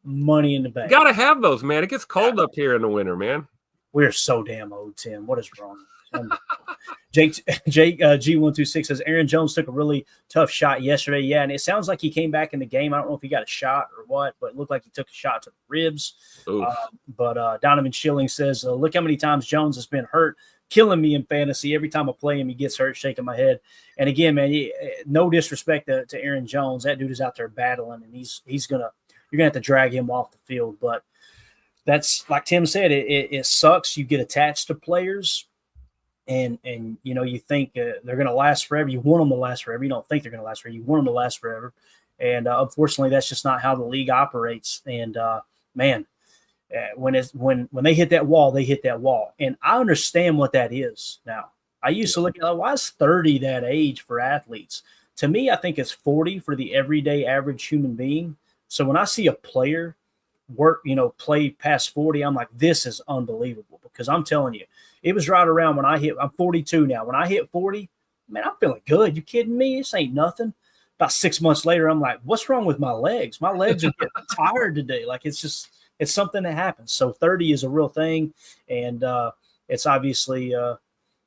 A: Money in the bank.
B: You gotta have those, man. It gets cold up here in the winter, man.
A: We're so damn old, Tim. What is wrong? Jake G126 says Aaron Jones took a really tough shot yesterday. Yeah, and it sounds like he came back in the game. I don't know if he got a shot or what, but it looked like he took a shot to the ribs. But Donovan Schilling says, "Look how many times Jones has been hurt, killing me in fantasy. Every time I play him, he gets hurt, shaking my head." And again, man, no disrespect to Aaron Jones. That dude is out there battling, and you're gonna have to drag him off the field. But that's like Tim said, it sucks. You get attached to players. And you think they're going to last forever. You want them to last forever. You don't think they're going to last forever. You want them to last forever. And unfortunately, that's just not how the league operates. And when they hit that wall, they hit that wall. And I understand what that is now. I used to look at why is 30 that age for athletes? To me, I think it's 40 for the everyday average human being. So when I see a player play past 40, I'm like, this is unbelievable, because I'm telling you, it was right around when I'm 42 now. When I hit 40, man, I'm feeling good. You kidding me? This ain't nothing. About 6 months later, I'm like, what's wrong with my legs? My legs are getting tired today. Like, it's something that happens. So 30 is a real thing. And it's obviously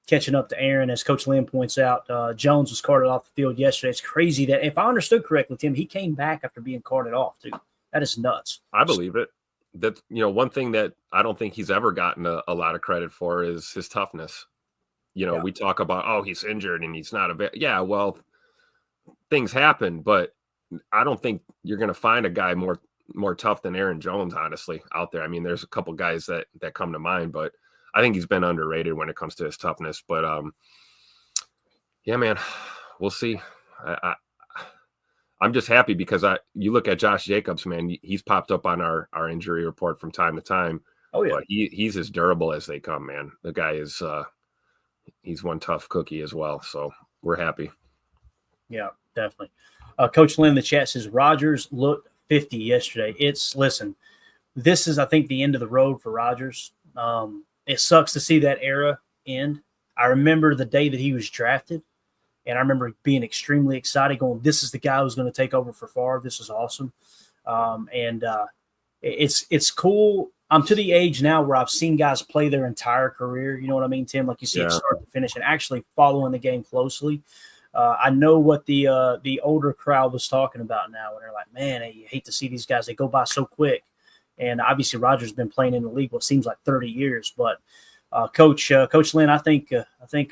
A: catching up to Aaron. As Coach Lynn points out, Jones was carted off the field yesterday. It's crazy that, if I understood correctly, Tim, he came back after being carted off too. That is nuts.
B: I believe it. That, one thing that I don't think he's ever gotten a lot of credit for is his toughness. We talk about, he's injured and he's not yeah, well, things happen, but I don't think you're going to find a guy more tough than Aaron Jones, honestly, out there. I mean, there's a couple guys that come to mind, but I think he's been underrated when it comes to his toughness. But yeah, man, we'll see. I'm just happy because you look at Josh Jacobs, man, he's popped up on our injury report from time to time.
A: Oh, yeah.
B: But he's as durable as they come, man. The guy is he's one tough cookie as well. So we're happy. Yeah,
A: definitely. Coach Lynn in the chat says Rodgers looked 50 yesterday. Listen, this is, I think, the end of the road for Rodgers. It sucks to see that era end. I remember the day that he was drafted. And I remember being extremely excited, going, this is the guy who's going to take over for Favre. This is awesome. It's cool. I'm to the age now where I've seen guys play their entire career. You know what I mean, Tim? Like, you see it start to finish and actually following the game closely. I know what the older crowd was talking about now. And they're like, man, you hate to see these guys. They go by so quick. And obviously Rodgers has been playing in the league what seems like 30 years. But Coach Lynn, I think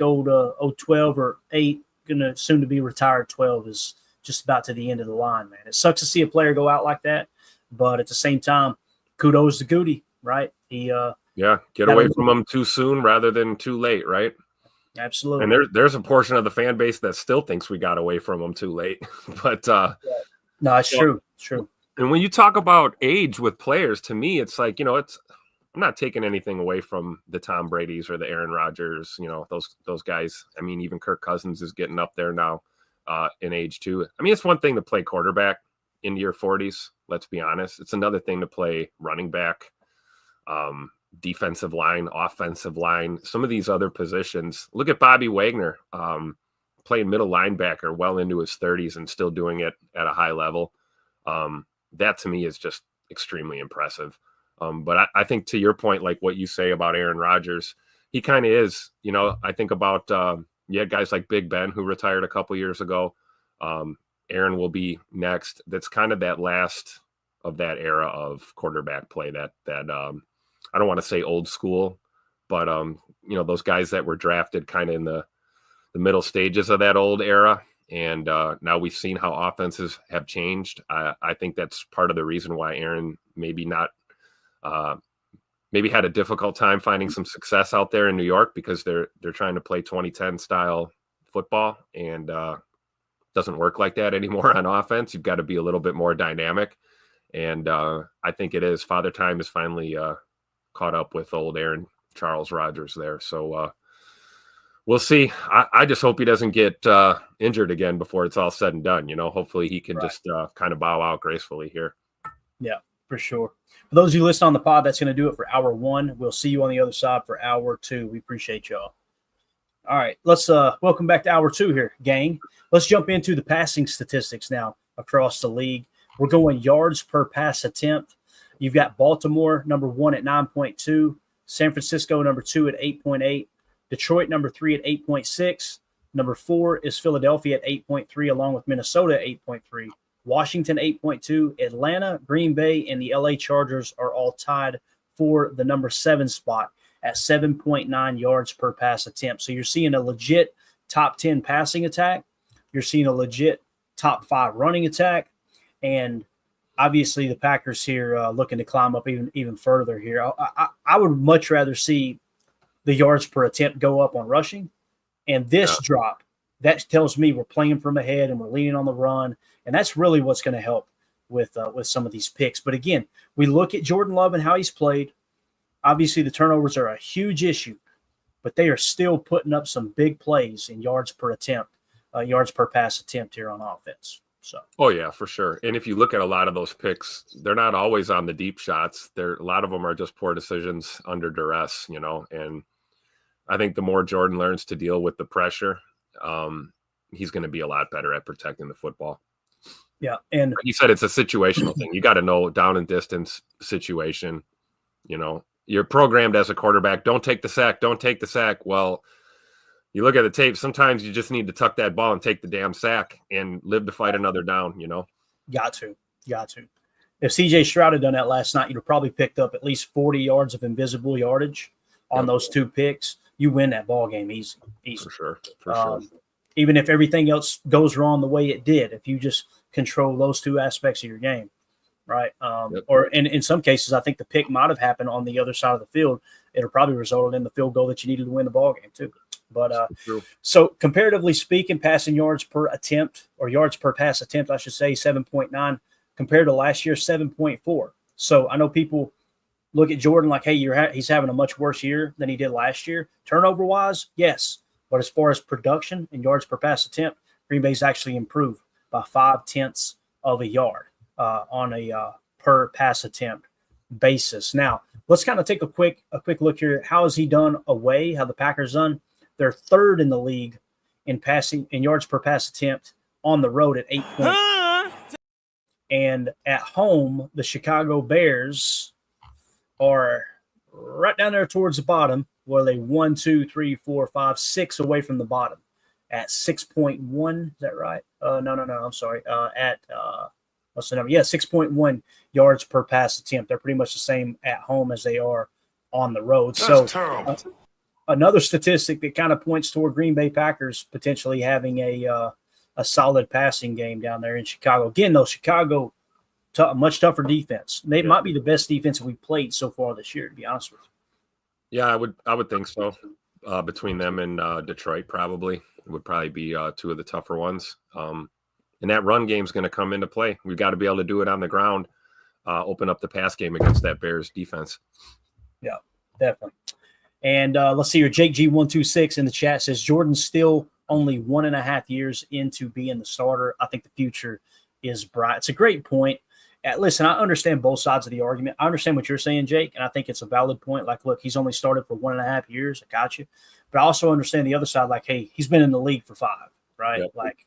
A: old 12 or 8, going to soon to be retired 12 is just about to the end of the line, man. It sucks to see a player go out like that, but at the same time, kudos to Goody, right? He
B: get away from him too soon rather than too late, right?
A: Absolutely.
B: And there's a portion of the fan base that still thinks we got away from him too late. But
A: no, it's true. It's true.
B: And when you talk about age with players, to me, it's like, I'm not taking anything away from the Tom Brady's or the Aaron Rodgers, those guys. I mean, even Kirk Cousins is getting up there now in age too. I mean, it's one thing to play quarterback into your 40s. Let's be honest. It's another thing to play running back, defensive line, offensive line, some of these other positions. Look at Bobby Wagner playing middle linebacker well into his 30s and still doing it at a high level. That to me is just extremely impressive. But I think, to your point, like what you say about Aaron Rodgers, he kind of is. You know, I think about you had guys like Big Ben who retired a couple years ago. Aaron will be next. That's kind of that last of that era of quarterback play. That I don't want to say old school, but you know, those guys that were drafted kind of in the middle stages of that old era. And now we've seen how offenses have changed. I think that's part of the reason why Aaron maybe had a difficult time finding some success out there in New York, because they're trying to play 2010 style football, and doesn't work like that anymore on offense. You've got to be a little bit more dynamic. And I think it is. Father Time is finally caught up with old Aaron Charles Rodgers there. So we'll see. I just hope he doesn't get injured again before it's all said and done. You know, hopefully he can just kind of bow out gracefully here.
A: Yeah, for sure. For those of you listening on the pod, that's going to do it for hour 1. We'll see you on the other side for hour 2. We appreciate y'all. All right, let's welcome back to hour 2 here, gang. Let's jump into the passing statistics now across the league. We're going yards per pass attempt. You've got Baltimore, number 1 at 9.2. San Francisco, number 2 at 8.8. Detroit, number 3 at 8.6. Number 4 is Philadelphia at 8.3, along with Minnesota at 8.3. Washington, 8.2. Atlanta, Green Bay, and the LA Chargers are all tied for the number 7 spot at 7.9 yards per pass attempt. So you're seeing a legit top 10 passing attack. You're seeing a legit top 5 running attack. And obviously the Packers here looking to climb up even further here. I would much rather see the yards per attempt go up on rushing. And this drop, that tells me we're playing from ahead and we're leaning on the run. And that's really what's going to help with some of these picks. But again, we look at Jordan Love and how he's played. Obviously, the turnovers are a huge issue, but they are still putting up some big plays in yards per attempt, yards per pass attempt here on offense. So.
B: Oh yeah, for sure. And if you look at a lot of those picks, they're not always on the deep shots. A lot of them are just poor decisions under duress, you know. And I think the more Jordan learns to deal with the pressure, he's going to be a lot better at protecting the football.
A: Yeah, and
B: like you said, it's a situational thing. You got to know down and distance situation. You know, you're programmed as a quarterback. Don't take the sack. Don't take the sack. Well, you look at the tape, sometimes you just need to tuck that ball and take the damn sack and live to fight another down, you know?
A: Got to. If C.J. Stroud had done that last night, you'd have probably picked up at least 40 yards of invisible yardage on those 2 picks. You win that ball game easy.
B: For sure.
A: Even if everything else goes wrong the way it did, if you just control those 2 aspects of your game, right? Or in some cases, I think the pick might have happened on the other side of the field. It'll probably resulted in the field goal that you needed to win the ball game too. But so comparatively speaking, passing yards per attempt, or yards per pass attempt, I should say, 7.9 compared to last year, 7.4. So I know people look at Jordan like, hey, he's having a much worse year than he did last year. Turnover wise, yes. But as far as production and yards per pass attempt, Green Bay's actually improved by 0.5 of a yard on a per pass attempt basis. Now, let's kind of take a quick look here. How has he done away? How the Packers done? They're 3rd in the league in yards per pass attempt on the road at 8 points. And at home, the Chicago Bears are right down there towards the bottom, where they 1, 2, 3, 4, 5, 6 away from the bottom at 6.1. Is that right? No. I'm sorry. What's the number? Yeah, 6.1 yards per pass attempt. They're pretty much the same at home as they are on the road. That's terrible. Another statistic that kind of points toward Green Bay Packers potentially having a solid passing game down there in Chicago. Again, though, Chicago, much tougher defense. They might be the best defense we've played so far this year, to be honest with you.
B: Yeah, I would think so. Between them and Detroit, probably would probably be 2 of the tougher ones. And that run game is going to come into play. We've got to be able to do it on the ground, open up the pass game against that Bears defense.
A: Yeah, definitely. And let's see here. Jake G126 in the chat says Jordan's still only 1.5 years into being the starter. I think the future is bright. It's a great point. Listen, I understand both sides of the argument. I understand what you're saying, Jake, and I think it's a valid point. Like, look, he's only started for 1.5 years. I got you. But I also understand the other side, like, hey, he's been in the league for 5, right? Yep. Like,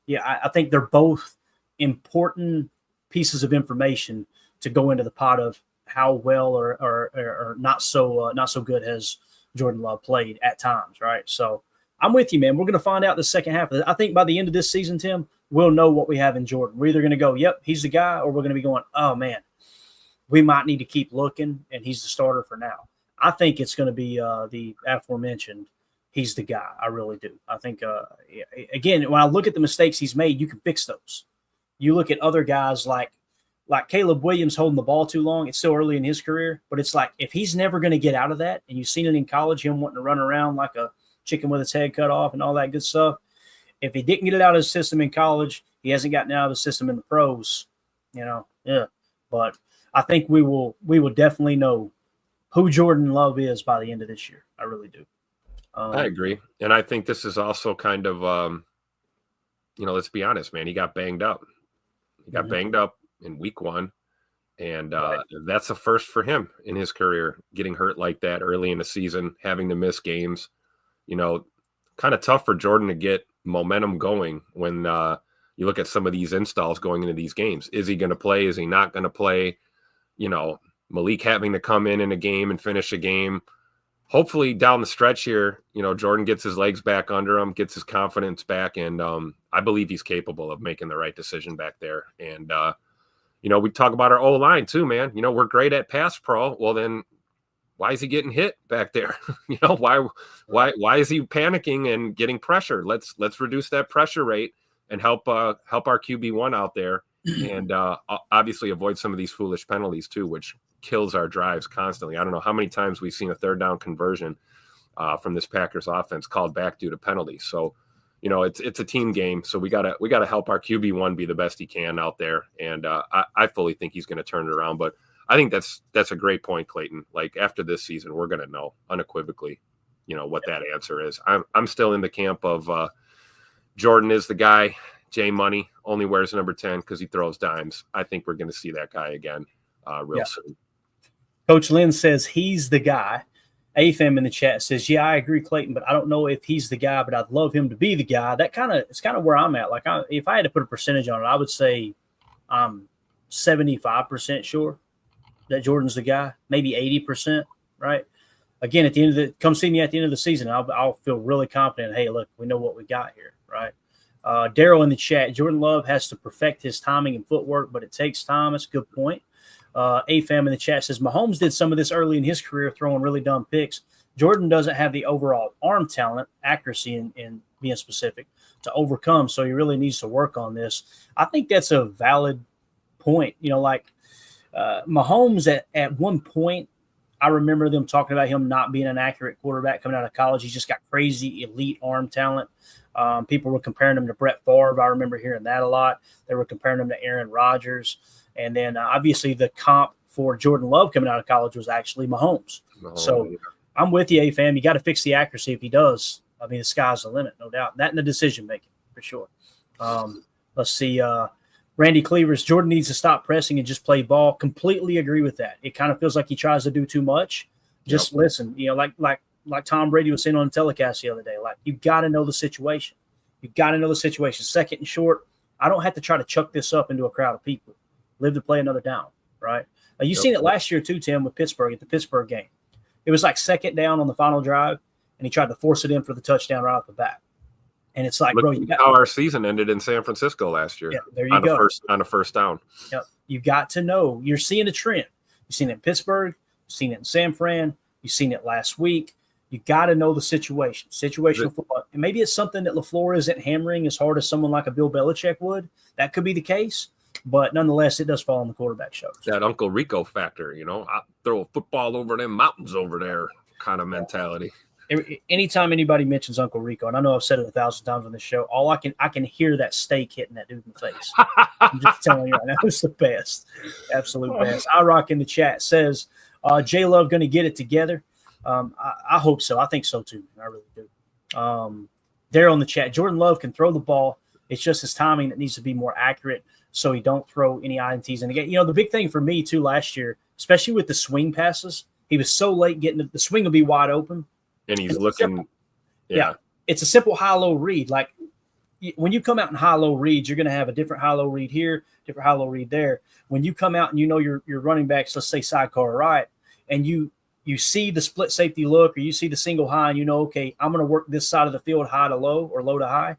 A: yeah, I think they're both important pieces of information to go into the pot of how well or not so good has Jordan Love played at times, right? So I'm with you, man. We're going to find out the second half of it. I think by the end of this season, Tim, we'll know what we have in Jordan. We're either going to go, yep, he's the guy, or we're going to be going, oh, man, we might need to keep looking, and he's the starter for now. I think it's going to be the aforementioned, he's the guy. I really do. I think, again, when I look at the mistakes he's made, you can fix those. You look at other guys like Caleb Williams holding the ball too long. It's still early in his career, but it's like if he's never going to get out of that, and you've seen it in college, him wanting to run around like a chicken with its head cut off and all that good stuff. If he didn't get it out of his system in college, he hasn't gotten it out of the system in the pros, yeah. But I think we will definitely know who Jordan Love is by the end of this year. I really do.
B: I agree. And I think this is also kind of, let's be honest, man, he got banged up. He got banged up in week 1. And that's a first for him in his career, getting hurt like that early in the season, having to miss games. Kind of tough for Jordan to get momentum going when you look at some of these installs going into these games. Is he going to play? Is he not going to play? Malik having to come in a game and finish a game. Hopefully down the stretch here, Jordan gets his legs back under him, gets his confidence back, and I believe he's capable of making the right decision back there. And, we talk about our O-line too, man. We're great at pass pro. Well, then why is he getting hit back there? Why is he panicking and getting pressure? Let's reduce that pressure rate and help our QB1 out there, and obviously avoid some of these foolish penalties too, which kills our drives constantly. I don't know how many times we've seen a third down conversion from this Packers offense called back due to penalties. So, it's a team game. So we gotta help our QB1 be the best he can out there. And I fully think he's going to turn it around. But I think that's a great point, Clayton. Like after this season, we're going to know unequivocally, what that answer is. I'm still in the camp of Jordan is the guy. J Money only wears number 10 because he throws dimes. I think we're going to see that guy again real soon.
A: Coach Lynn says he's the guy. AFM in the chat says, yeah, I agree, Clayton, but I don't know if he's the guy, but I'd love him to be the guy. It's kind of where I'm at. Like if I had to put a percentage on it, I would say I'm 75% sure that Jordan's the guy, maybe 80%, right? Again, come see me at the end of the season. I'll feel really confident. Hey, look, we know what we got here, right? Daryl in the chat, Jordan Love has to perfect his timing and footwork, but it takes time. That's a good point. AFAM in the chat says Mahomes did some of this early in his career, throwing really dumb picks. Jordan doesn't have the overall arm talent, accuracy, and being specific to overcome. So he really needs to work on this. I think that's a valid point. Mahomes at one point, I remember them talking about him not being an accurate quarterback coming out of college. He's just got crazy elite arm talent. People were comparing him to Brett Favre. I remember hearing that a lot. They were comparing him to Aaron Rodgers. And then obviously the comp for Jordan Love coming out of college was actually Mahomes. So I'm with you, A-Fam. You got to fix the accuracy if he does. I mean, the sky's the limit, no doubt. That and the decision-making, for sure. Let's see. Randy Cleavers, Jordan needs to stop pressing and just play ball. Completely agree with that. It kind of feels like he tries to do too much. Just listen, like Tom Brady was saying on the telecast the other day, like you got to know the situation. You got to know the situation. Second and short, I don't have to try to chuck this up into a crowd of people. Live to play another down, right? You've seen it last year too, Tim, with Pittsburgh at the Pittsburgh game. It was like second down on the final drive, and he tried to force it in for the touchdown right off the bat. And it's like,
B: look how our season ended in San Francisco last year.
A: Yeah, there you go.
B: On a first down.
A: Yep. You got to know. You're seeing a trend. You've seen it in Pittsburgh. You've seen it in San Fran. You've seen it last week. You got to know the situation. Situational football. And maybe it's something that LaFleur isn't hammering as hard as someone like a Bill Belichick would. That could be the case. But nonetheless, it does fall on the quarterback shoulders.
B: That Uncle Rico factor, I throw a football over them mountains over there kind of mentality.
A: Anytime anybody mentions Uncle Rico, and I know I've said it 1,000 times on this show, I can hear that steak hitting that dude in the face. I'm just telling you right now, it's the best, absolute best. I Rock in the chat says, J Love going to get it together. I hope so. I think so too. I really do. Daryl in the chat, Jordan Love can throw the ball. It's just his timing that needs to be more accurate, so he don't throw any INTs in the game. The big thing for me too last year, especially with the swing passes, he was so late getting the swing will be wide open.
B: And he's looking –
A: yeah. It's a simple high-low read. Like when you come out in high-low reads, you're going to have a different high-low read here, different high-low read there. When you come out and your running backs, let's say sidecar right, and you you see the split safety look or you see the single high and you know, okay, I'm going to work this side of the field high to low or low to high.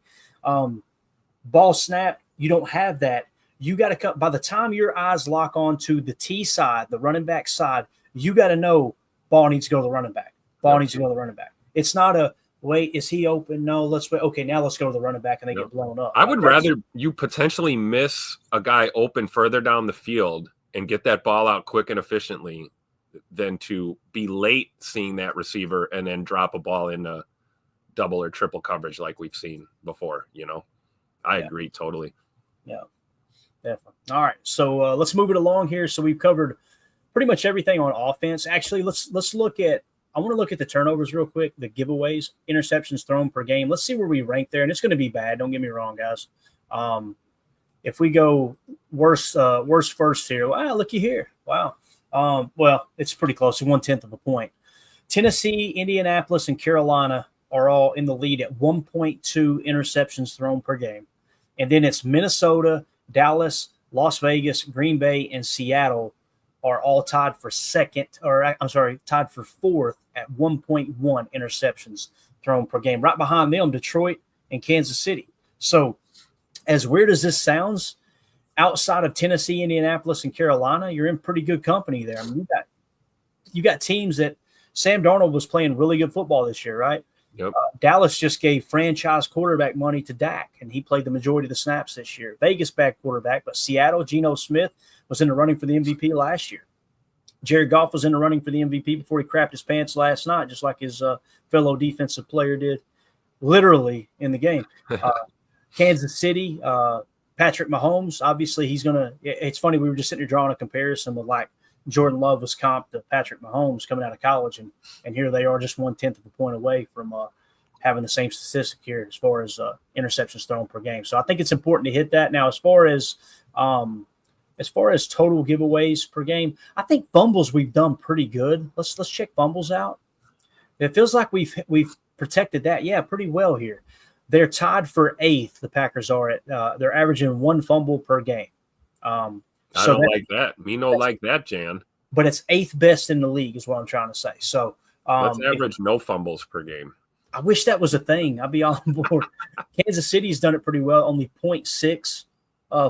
A: Ball snap, you don't have that. You got to cut. By the time your eyes lock onto the T side, the running back side, you got to know ball needs to go to the running back. Ball needs to go to the running back. It's not a, wait, is he open? No, let's wait. Okay, now let's go to the running back and they get blown up.
B: I would rather you potentially miss a guy open further down the field and get that ball out quick and efficiently than to be late seeing that receiver and then drop a ball in a double or triple coverage like we've seen before. I agree totally.
A: Yeah, definitely. All right, so let's move it along here. So we've covered pretty much everything on offense. Actually, let's look at. I want to look at the turnovers real quick, the giveaways, interceptions thrown per game. Let's see where we rank there, and it's going to be bad. Don't get me wrong, guys. If we go worst first here, wow, looky here, wow. Well, it's pretty close, 1/10 of a point. Tennessee, Indianapolis, and Carolina are all in the lead at 1.2 interceptions thrown per game. And then it's Minnesota, Dallas, Las Vegas, Green Bay, and Seattle are all tied for tied for fourth at 1.1 interceptions thrown per game. Right behind them, Detroit and Kansas City. So as weird as this sounds, outside of Tennessee, Indianapolis, and Carolina, you're in pretty good company there. I mean, you got teams that Sam Darnold was playing really good football this year, right?
B: Yep.
A: Dallas just gave franchise quarterback money to Dak, and he played the majority of the snaps this year. Vegas bad quarterback, but Seattle, Geno Smith was in the running for the MVP last year. Jared Goff was in the running for the MVP before he crapped his pants last night, just like his fellow defensive player did, literally in the game. Kansas City, Patrick Mahomes, obviously he's going to – it's funny, we were just sitting here drawing a comparison with like Jordan Love was comped to Patrick Mahomes coming out of college, and here they are just 1/10 of a point away from having the same statistic here as far as interceptions thrown per game. So I think it's important to hit that. Now, as far as total giveaways per game, I think fumbles we've done pretty good. Let's check fumbles out. It feels like we've protected that, pretty well here. They're tied for 8th. The Packers are at. They're averaging 1 fumble per game.
B: I don't like that. Me no like that, Jan.
A: But it's 8th best in the league, is what I'm trying to say. So
B: let's average no fumbles per game.
A: I wish that was a thing. I'd be on board. Kansas City's done it pretty well, only 0.6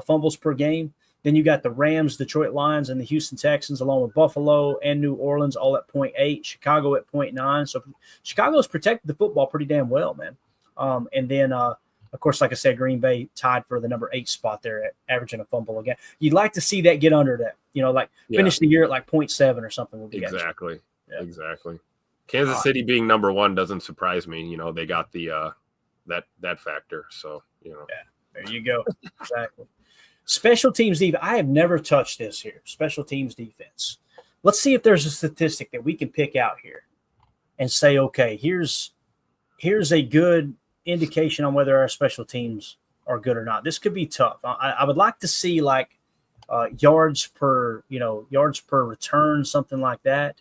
A: fumbles per game. Then you got the Rams, Detroit Lions, and the Houston Texans, along with Buffalo and New Orleans, all at 0.8. Chicago at 0.9. So Chicago's protected the football pretty damn well, man. And then, of course, like I said, Green Bay tied for the number 8 spot there at averaging a fumble again. You'd like to see that get under that, finish the year at like 0.7 or something. Would be
B: exactly. Kansas City being number 1 doesn't surprise me. They got the that factor. So
A: Yeah, there you go. Exactly. Special teams defense. I have never touched this here. Special teams defense. Let's see if there's a statistic that we can pick out here and say, okay, here's a good indication on whether our special teams are good or not. This could be tough. I would like to see like yards per return, something like that.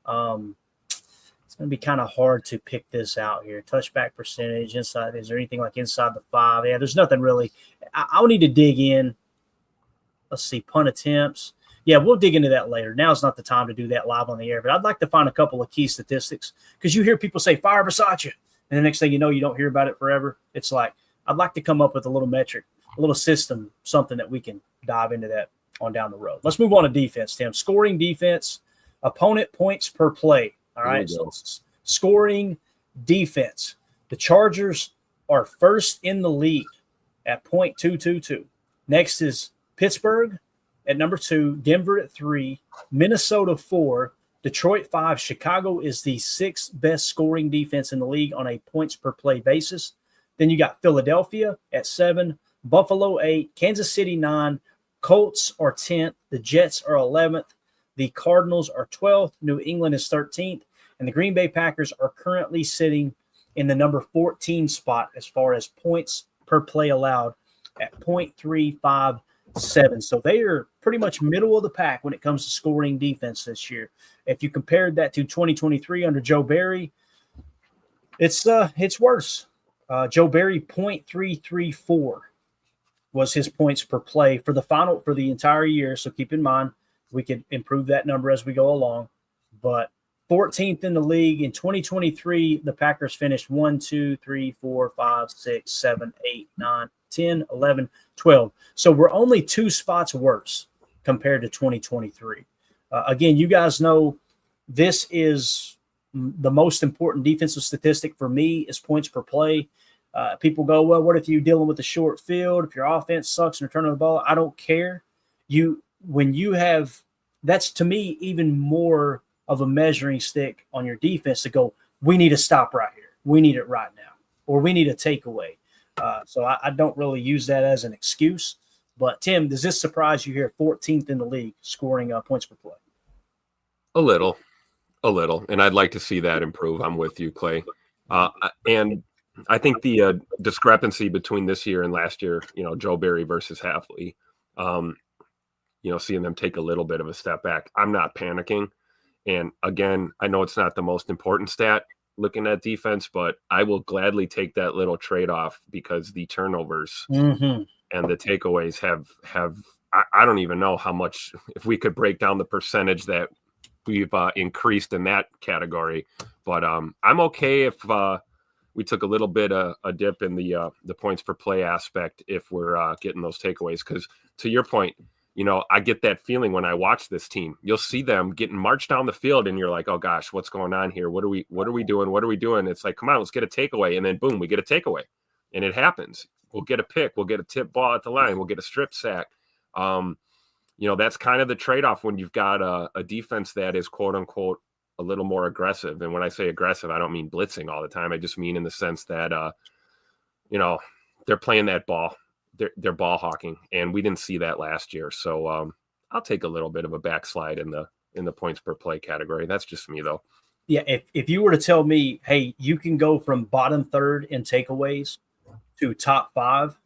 A: It's going to be kind of hard to pick this out here. Touchback percentage inside. Is there anything like inside the 5? Yeah, there's nothing really. I'll need to dig in. Let's see, punt attempts. Yeah, we'll dig into that later. Now's not the time to do that live on the air, but I'd like to find a couple of key statistics because you hear people say fire beside you, and the next thing you know, you don't hear about it forever. It's like I'd like to come up with a little metric, a little system, something that we can dive into that on down the road. Let's move on to defense, Tim. Scoring defense, opponent points per play. All right, so scoring defense. The Chargers are first in the league at .222. Next is Pittsburgh at number 2, Denver at 3, Minnesota 4, Detroit 5. Chicago is the 6th best scoring defense in the league on a points per play basis. Then you got Philadelphia at 7, Buffalo 8, Kansas City 9, Colts are 10th, the Jets are 11th, the Cardinals are 12th, New England is 13th, and the Green Bay Packers are currently sitting in the number 14 spot as far as points per play allowed at .357. So they are pretty much middle of the pack when it comes to scoring defense this year. If you compared that to 2023 under Joe Barry, it's worse. Joe Barry, .334 was his points per play for the entire year. So keep in mind, we could improve that number as we go along. But 14th in the league. In 2023, the Packers finished 1, 2, 3, 4, 5, 6, 7, 8, 9, 10, 11, 12. So we're only 2 spots worse compared to 2023. Again, you guys know this is the most important defensive statistic for me is points per play. People go, well, what if you're dealing with a short field? If your offense sucks and returning the ball, I don't care. When you have, that's to me even more of a measuring stick on your defense to go, we need to stop right here. We need it right now, or we need a takeaway. So I don't really use that as an excuse. But Tim, does this surprise you here? 14th in the league scoring points per play.
B: A little, and I'd like to see that improve. I'm with you, Clay. And I think the discrepancy between this year and last year, Joe Barry versus Halfley, seeing them take a little bit of a step back. I'm not panicking. And again, I know it's not the most important stat looking at defense, but I will gladly take that little trade-off because the turnovers and the takeaways have I don't even know how much, if we could break down the percentage that we've increased in that category. But I'm okay if we took a little bit of a dip in the points per play aspect if we're getting those takeaways. Because to your point, I get that feeling when I watch this team. You'll see them getting marched down the field, and you're like, "Oh gosh, what's going on here? What are we doing? What are we doing?" It's like, "Come on, let's get a takeaway," and then boom, we get a takeaway, and it happens. We'll get a pick, we'll get a tip ball at the line, we'll get a strip sack. That's kind of the trade-off when you've got a defense that is quote unquote a little more aggressive. And when I say aggressive, I don't mean blitzing all the time. I just mean in the sense that they're playing that ball. They're ball hawking, and we didn't see that last year. So I'll take a little bit of a backslide in the points per play category. That's just me, though.
A: Yeah, if you were to tell me, hey, you can go from bottom third in takeaways to top 5,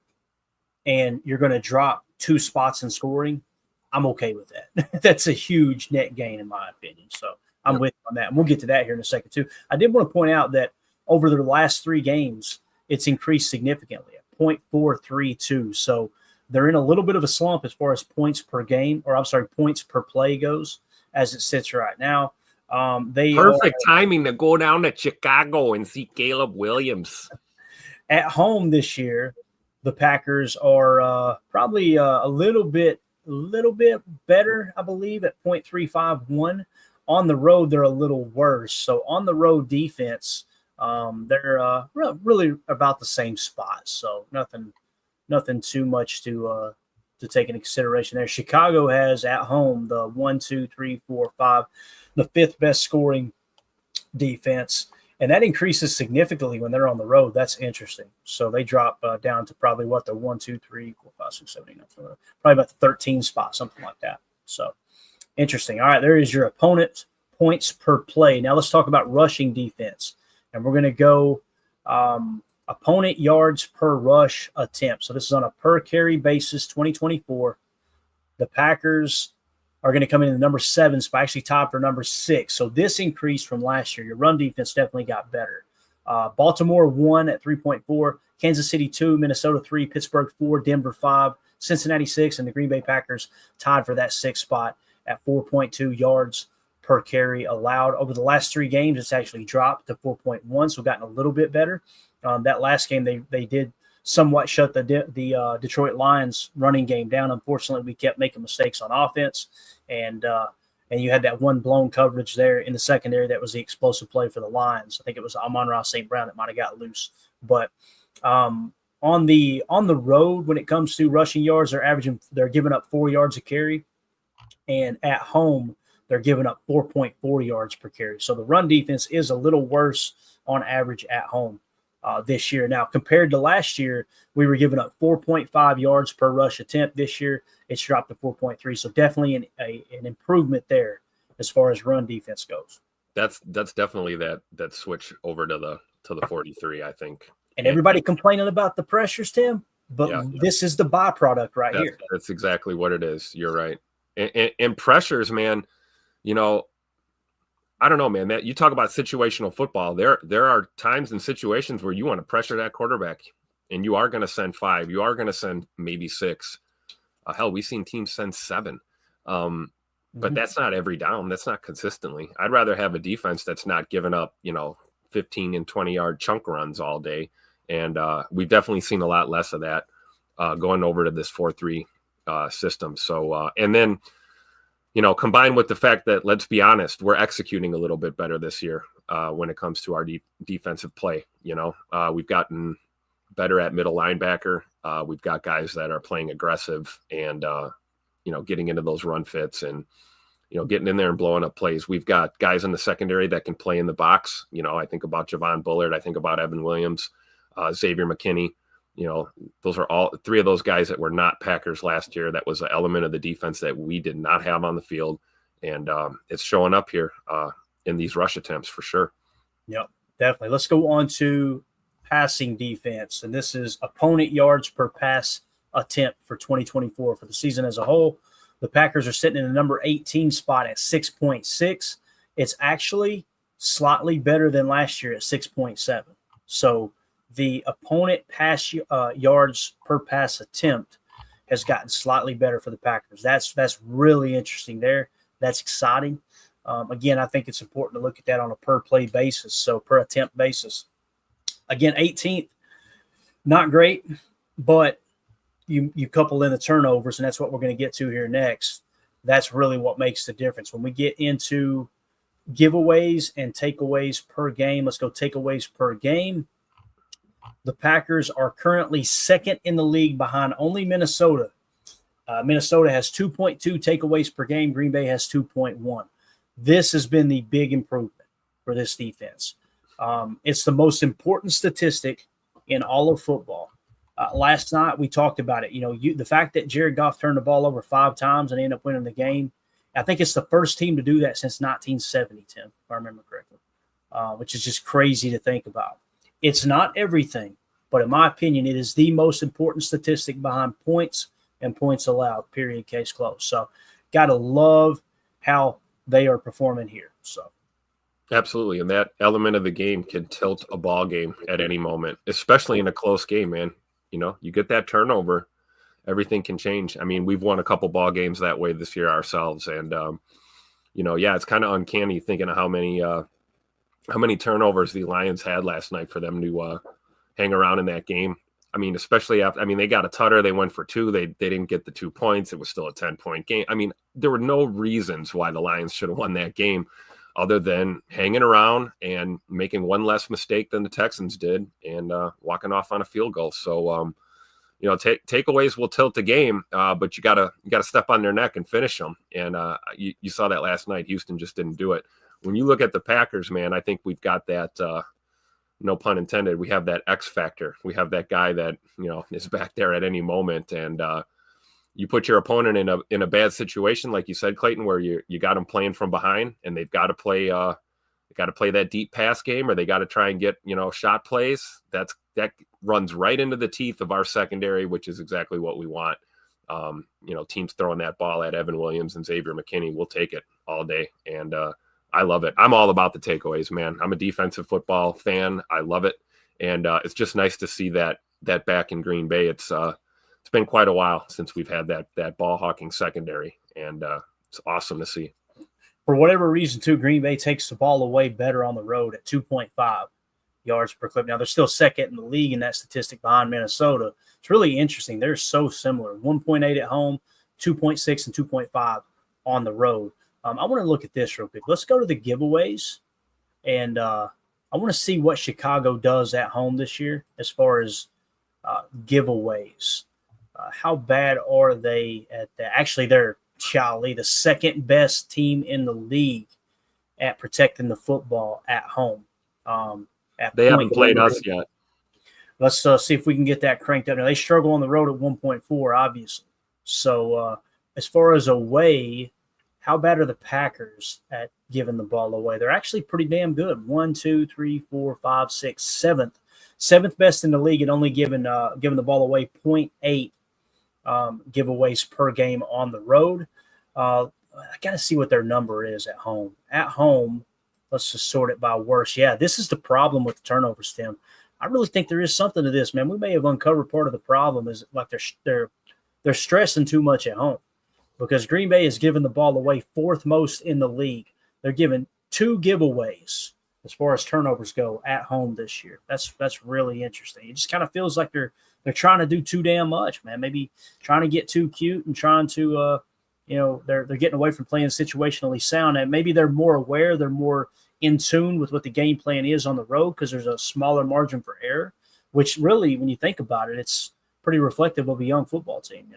A: and you're going to drop 2 spots in scoring, I'm okay with that. That's a huge net gain, in my opinion. So I'm with you on that. And we'll get to that here in a second, too. I did want to point out that over the last 3 games, it's increased significantly. 0.432. So they're in a little bit of a slump as far as points per play goes as it sits right now.
B: Perfect timing to go down to Chicago and see Caleb Williams.
A: At home this year, the Packers are probably a little bit better, I believe, at 0.351. On the road, they're a little worse. So on the road defense, they're really about the same spot. So nothing too much to take into consideration there. Chicago has at home the 1, 2, 3, 4, 5, the 5th best scoring defense, and that increases significantly when they're on the road. That's interesting. So they drop down to probably the 1, 2, 3, 4, 5, 6, 7, 8, 9, 10, probably about the 13 spot, something like that. So interesting. All right, there is your opponent points per play. Now let's talk about rushing defense. And we're going to go opponent yards per rush attempt. So this is on a per carry basis, 2024. The Packers are going to come in the number 7 spot, actually tied for number 6. So this increased from last year. Your run defense definitely got better. Baltimore 1 at 3.4, Kansas City 2, Minnesota 3, Pittsburgh 4, Denver 5, Cincinnati 6, and the Green Bay Packers tied for that 6th spot at 4.2 yards per carry allowed. Over the last 3 games, it's actually dropped to 4.1, so gotten a little bit better. That last game, they did somewhat shut the Detroit Lions running game down. Unfortunately, we kept making mistakes on offense, and you had that one blown coverage there in the secondary that was the explosive play for the Lions. I think it was Amon-Ra St. Brown that might have got loose. But on the road, when it comes to rushing yards, they're giving up 4 yards a carry, and at home, they're giving up 4.4 yards per carry. So the run defense is a little worse on average at home this year. Now, compared to last year, we were giving up 4.5 yards per rush attempt. This year, it's dropped to 4.3. So definitely an improvement there as far as run defense goes.
B: That's definitely that switch over to the 43, I think.
A: And everybody complaining about the pressures, Tim, but this is the byproduct here.
B: That's exactly what it is. You're right. And pressures, man. I don't know, man. You talk about situational football. There are times and situations where you want to pressure that quarterback, and you are going to send 5. You are going to send maybe 6. Hell, we've seen teams send 7. but that's not every down. That's not consistently. I'd rather have a defense that's not giving up, 15 and 20-yard chunk runs all day. And we've definitely seen a lot less of that going over to this 4-3 system. So, and then, combined with the fact that, let's be honest, we're executing a little bit better this year when it comes to our defensive play. We've gotten better at middle linebacker. We've got guys that are playing aggressive and, getting into those run fits and, getting in there and blowing up plays. We've got guys in the secondary that can play in the box. I think about Javon Bullard. I think about Evan Williams, Xavier McKinney. Those are all three of those guys that were not Packers last year. That was an element of the defense that we did not have on the field. And it's showing up here in these rush attempts for sure.
A: Yep, definitely. Let's go on to passing defense. And this is opponent yards per pass attempt for 2024 for the season as a whole. The Packers are sitting in the number 18 spot at 6.6. It's actually slightly better than last year at 6.7. So the opponent pass yards per pass attempt has gotten slightly better for the Packers. That's really interesting there. That's exciting. Again, I think it's important to look at that on a per play basis, so per attempt basis. Again, 18th, not great, but you couple in the turnovers, and that's what we're going to get to here next. That's really what makes the difference. When we get into giveaways and takeaways per game, let's go takeaways per game. The Packers are currently second in the league behind only Minnesota. Minnesota has 2.2 takeaways per game. Green Bay has 2.1. This has been the big improvement for this defense. It's the most important statistic in all of football. Last night we talked about it. The fact that Jared Goff turned the ball over 5 times and ended up winning the game, I think it's the first team to do that since 1970, Tim, if I remember correctly, which is just crazy to think about. It's not everything, but in my opinion, it is the most important statistic behind points and points allowed, period, case closed. So got to love how they are performing here. So
B: absolutely. And that element of the game can tilt a ball game at any moment, especially in a close game, man. You get that turnover, everything can change. I mean, we've won a couple ball games that way this year ourselves. And, it's kind of uncanny thinking of how many turnovers the Lions had last night for them to hang around in that game. I mean, especially after, they got a tutter. They went for 2. They didn't get the 2 points. It was still a 10-point game. I mean, there were no reasons why the Lions should have won that game other than hanging around and making one less mistake than the Texans did and walking off on a field goal. So, takeaways will tilt the game, but you gotta step on their neck and finish them. And you saw that last night. Houston just didn't do it. When you look at the Packers, man, I think we've got that, no pun intended, we have that X factor. We have that guy that, is back there at any moment. And you put your opponent in a bad situation, like you said, Clayton, where you got them playing from behind and they've got to play that deep pass game, or they got to try and get, shot plays. That runs right into the teeth of our secondary, which is exactly what we want. Teams throwing that ball at Evan Williams and Xavier McKinney, we'll take it all day. And I love it. I'm all about the takeaways, man. I'm a defensive football fan. I love it. And it's just nice to see that back in Green Bay. It's been quite a while since we've had that ball hawking secondary, and it's awesome to see.
A: For whatever reason, too, Green Bay takes the ball away better on the road at 2.5 yards per clip. Now, they're still second in the league in that statistic behind Minnesota. It's really interesting. They're so similar. 1.8 at home, 2.6 and 2.5 on the road. I want to look at this real quick. Let's go to the giveaways, and I want to see what Chicago does at home this year as far as giveaways. How bad are they at that? Actually, they're the second best team in the league at protecting the football at home.
B: They haven't played us yet.
A: Let's see if we can get that cranked up. Now, they struggle on the road at 1.4, obviously. So as far as away, how bad are the Packers at giving the ball away? They're actually pretty damn good. 1, 2, 3, 4, 5, 6, 7th best in the league at only giving the ball away 0.8 giveaways per game on the road. I got to see what their number is at home. At home, let's just sort it by worst. Yeah, this is the problem with the turnovers, Tim. I really think there is something to this, man. We may have uncovered part of the problem is like they're stressing too much at home. because Green Bay is giving the ball away fourth most in the league. They're giving 2 giveaways as far as turnovers go at home this year. That's really interesting. It just kind of feels like they're trying to do too damn much, man. Maybe trying to get too cute and trying to they're getting away from playing situationally sound, and maybe they're more aware, they're more in tune with what the game plan is on the road because there's a smaller margin for error, which really, when you think about it, it's pretty reflective of a young football team,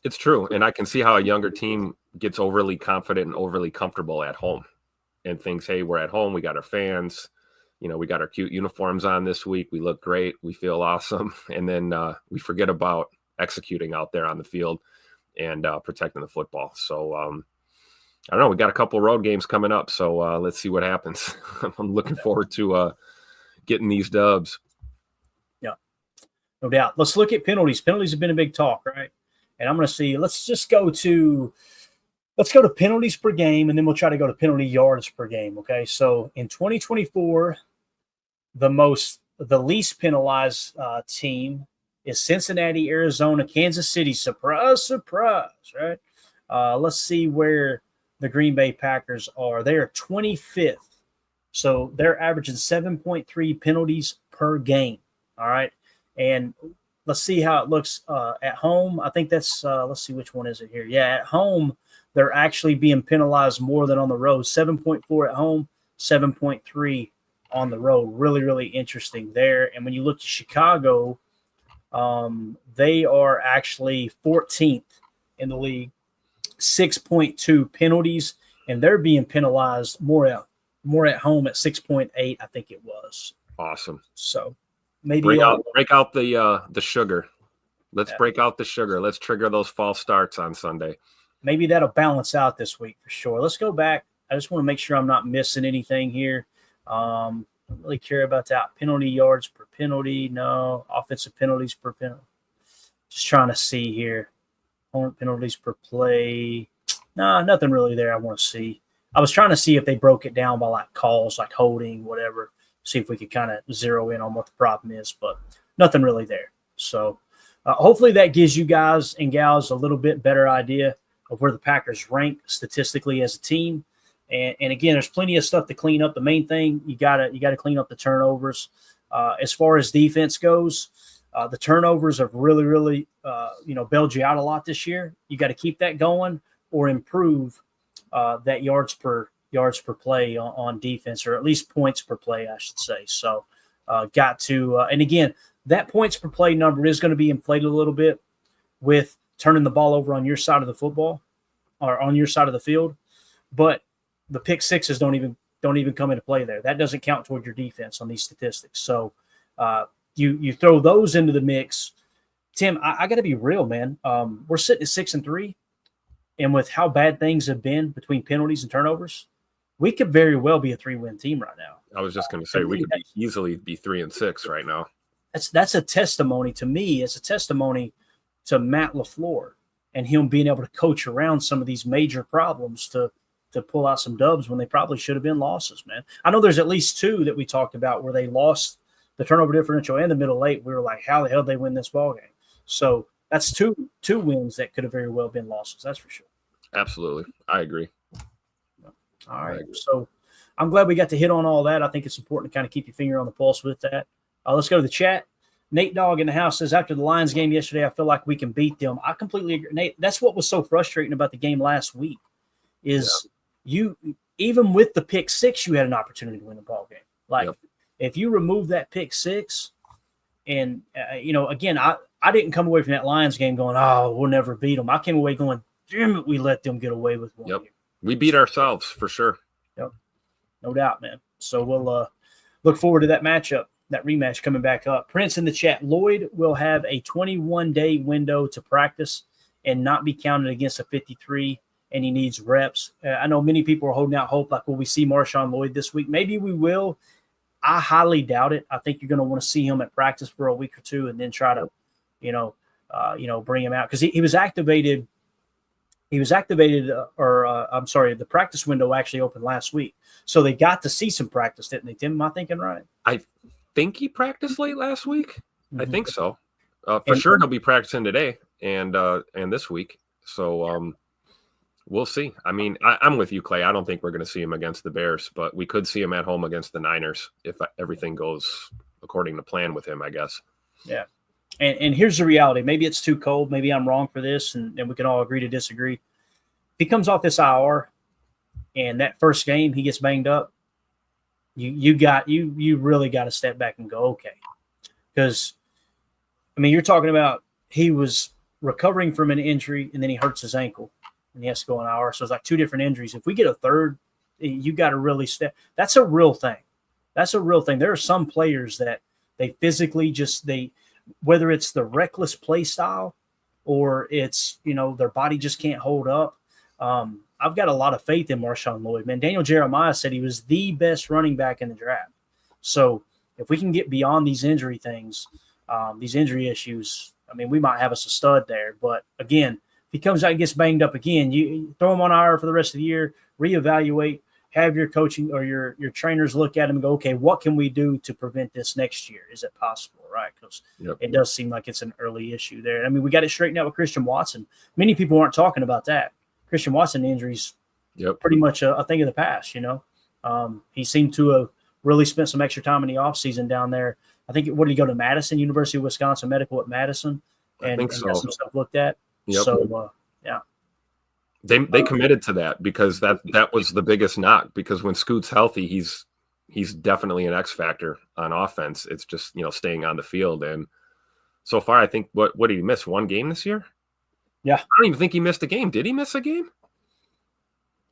B: It's true, and I can see how a younger team gets overly confident and overly comfortable at home and thinks, hey, we're at home, we got our fans, we got our cute uniforms on this week, we look great, we feel awesome, and then we forget about executing out there on the field and protecting the football. So I don't know, we got a couple road games coming up, so let's see what happens. I'm looking forward to getting these dubs.
A: Yeah, no doubt. Let's look at penalties. Penalties have been a big talk, right? And I'm going to see, let's go to penalties per game, and then we'll try to go to penalty yards per game, okay? So in 2024, the least penalized team is Cincinnati, Arizona, Kansas City. Surprise, surprise, right? Let's see where the Green Bay Packers are. They are 25th. So they're averaging 7.3 penalties per game, all right? And let's see how it looks at home. I think that's let's see, which one is it here? Yeah, at home, they're actually being penalized more than on the road. 7.4 at home, 7.3 on the road. Really, really interesting there. And when you look to Chicago, they are actually 14th in the league, 6.2 penalties, and they're being penalized more at home at 6.8, I think it was.
B: Awesome.
A: So maybe
B: break out the sugar. Let's break out the sugar. Let's trigger those false starts on Sunday.
A: Maybe that'll balance out this week for sure. Let's go back. I just want to make sure I'm not missing anything here. I don't really care about that. Penalty yards per penalty. No. Offensive penalties per penalty. Just trying to see here. Opponent penalties per play. Nah, nothing really there I want to see. I was trying to see if they broke it down by like calls, like holding, whatever. See if we could kind of zero in on what the problem is, but nothing really there. So hopefully that gives you guys and gals a little bit better idea of where the Packers rank statistically as a team. And again, there's plenty of stuff to clean up. The main thing, you gotta clean up the turnovers. As far as defense goes, the turnovers have really bailed you out a lot this year. You got to keep that going or improve that yards per play on defense, or at least points per play, I should say. So got to and again, that points per play number is going to be inflated a little bit with turning the ball over on your side of the football or on your side of the field, but the pick sixes don't even come into play there. That doesn't count toward your defense on these statistics. So you throw those into the mix. Tim, I got to be real, man. We're sitting at 6-3, and with how bad things have been between penalties and turnovers, we could very well be a 3-win team right now.
B: I was just going to say we could easily be 3-6 right now.
A: That's a testimony to me. It's a testimony to Matt LaFleur and him being able to coach around some of these major problems to pull out some dubs when they probably should have been losses, man. I know there's at least 2 that we talked about where they lost the turnover differential and the middle 8. We were like, how the hell did they win this ball game? So that's two wins that could have very well been losses. That's for sure.
B: Absolutely. I agree.
A: All right. So I'm glad we got to hit on all that. I think it's important to kind of keep your finger on the pulse with that. Let's go to the chat. Nate Dogg in the house says, after the Lions game yesterday, I feel like we can beat them. I completely agree. Nate, that's what was so frustrating about the game last week is you, even with the pick 6, you had an opportunity to win the ball game. Like if you remove that pick 6 and, again, I didn't come away from that Lions game going, oh, we'll never beat them. I came away going, damn it, we let them get away with one. Here.
B: We beat ourselves for sure.
A: Yep. No doubt, man. So we'll look forward to that matchup. That rematch coming back up. Prince in the chat, Lloyd will have a 21-day window to practice and not be counted against a 53, and he needs reps. I know many people are holding out hope, like, will we see Marshawn Lloyd this week? Maybe we will. I highly doubt it. I think you're going to want to see him at practice for a week or 2 and then try to, bring him out. Because he was activated. The practice window actually opened last week. So they got to see some practice, didn't they, Tim? Am I thinking right?
B: I think he practiced late last week. I think so. For sure he'll be practicing today and this week. So We'll see. I mean, I'm with you, Clay. I don't think we're going to see him against the Bears, but we could see him at home against the Niners if everything goes according to plan with him, I guess.
A: Yeah. And here's the reality. Maybe it's too cold. Maybe I'm wrong for this, and we can all agree to disagree. If he comes off this IR and that first game he gets banged up, you really got to step back and go, okay. Because, I mean, you're talking about he was recovering from an injury and then he hurts his ankle and he has to go on IR. So it's like two different injuries. If we get a third, you got to really step. That's a real thing. That's a real thing. There are some players that they physically whether it's the reckless play style or it's, their body just can't hold up. I've got a lot of faith in Marshawn Lloyd, man. Daniel Jeremiah said he was the best running back in the draft. So if we can get beyond these injury things, these injury issues, I mean, we might have us a stud there. But again, if he comes out and gets banged up again, you throw him on IR for the rest of the year, reevaluate, have your coaching or your trainers look at him and go, okay, what can we do to prevent this next year? Is it possible, right? Because It does seem like it's an early issue there. I mean, we got it straightened out with Christian Watson. Many people aren't talking about that. Christian Watson injuries, pretty much a thing of the past, He seemed to have really spent some extra time in the offseason down there. I think, what did he go to Madison, University of Wisconsin Medical at Madison? And
B: I think so.
A: Got some stuff looked at.
B: Yep.
A: So, yeah.
B: They committed to that because that was the biggest knock, because when Scoot's healthy, he's definitely an X factor on offense. It's just, staying on the field. And so far, I think, what did he miss? One game this year?
A: Yeah.
B: I don't even think he missed a game. Did he miss a game?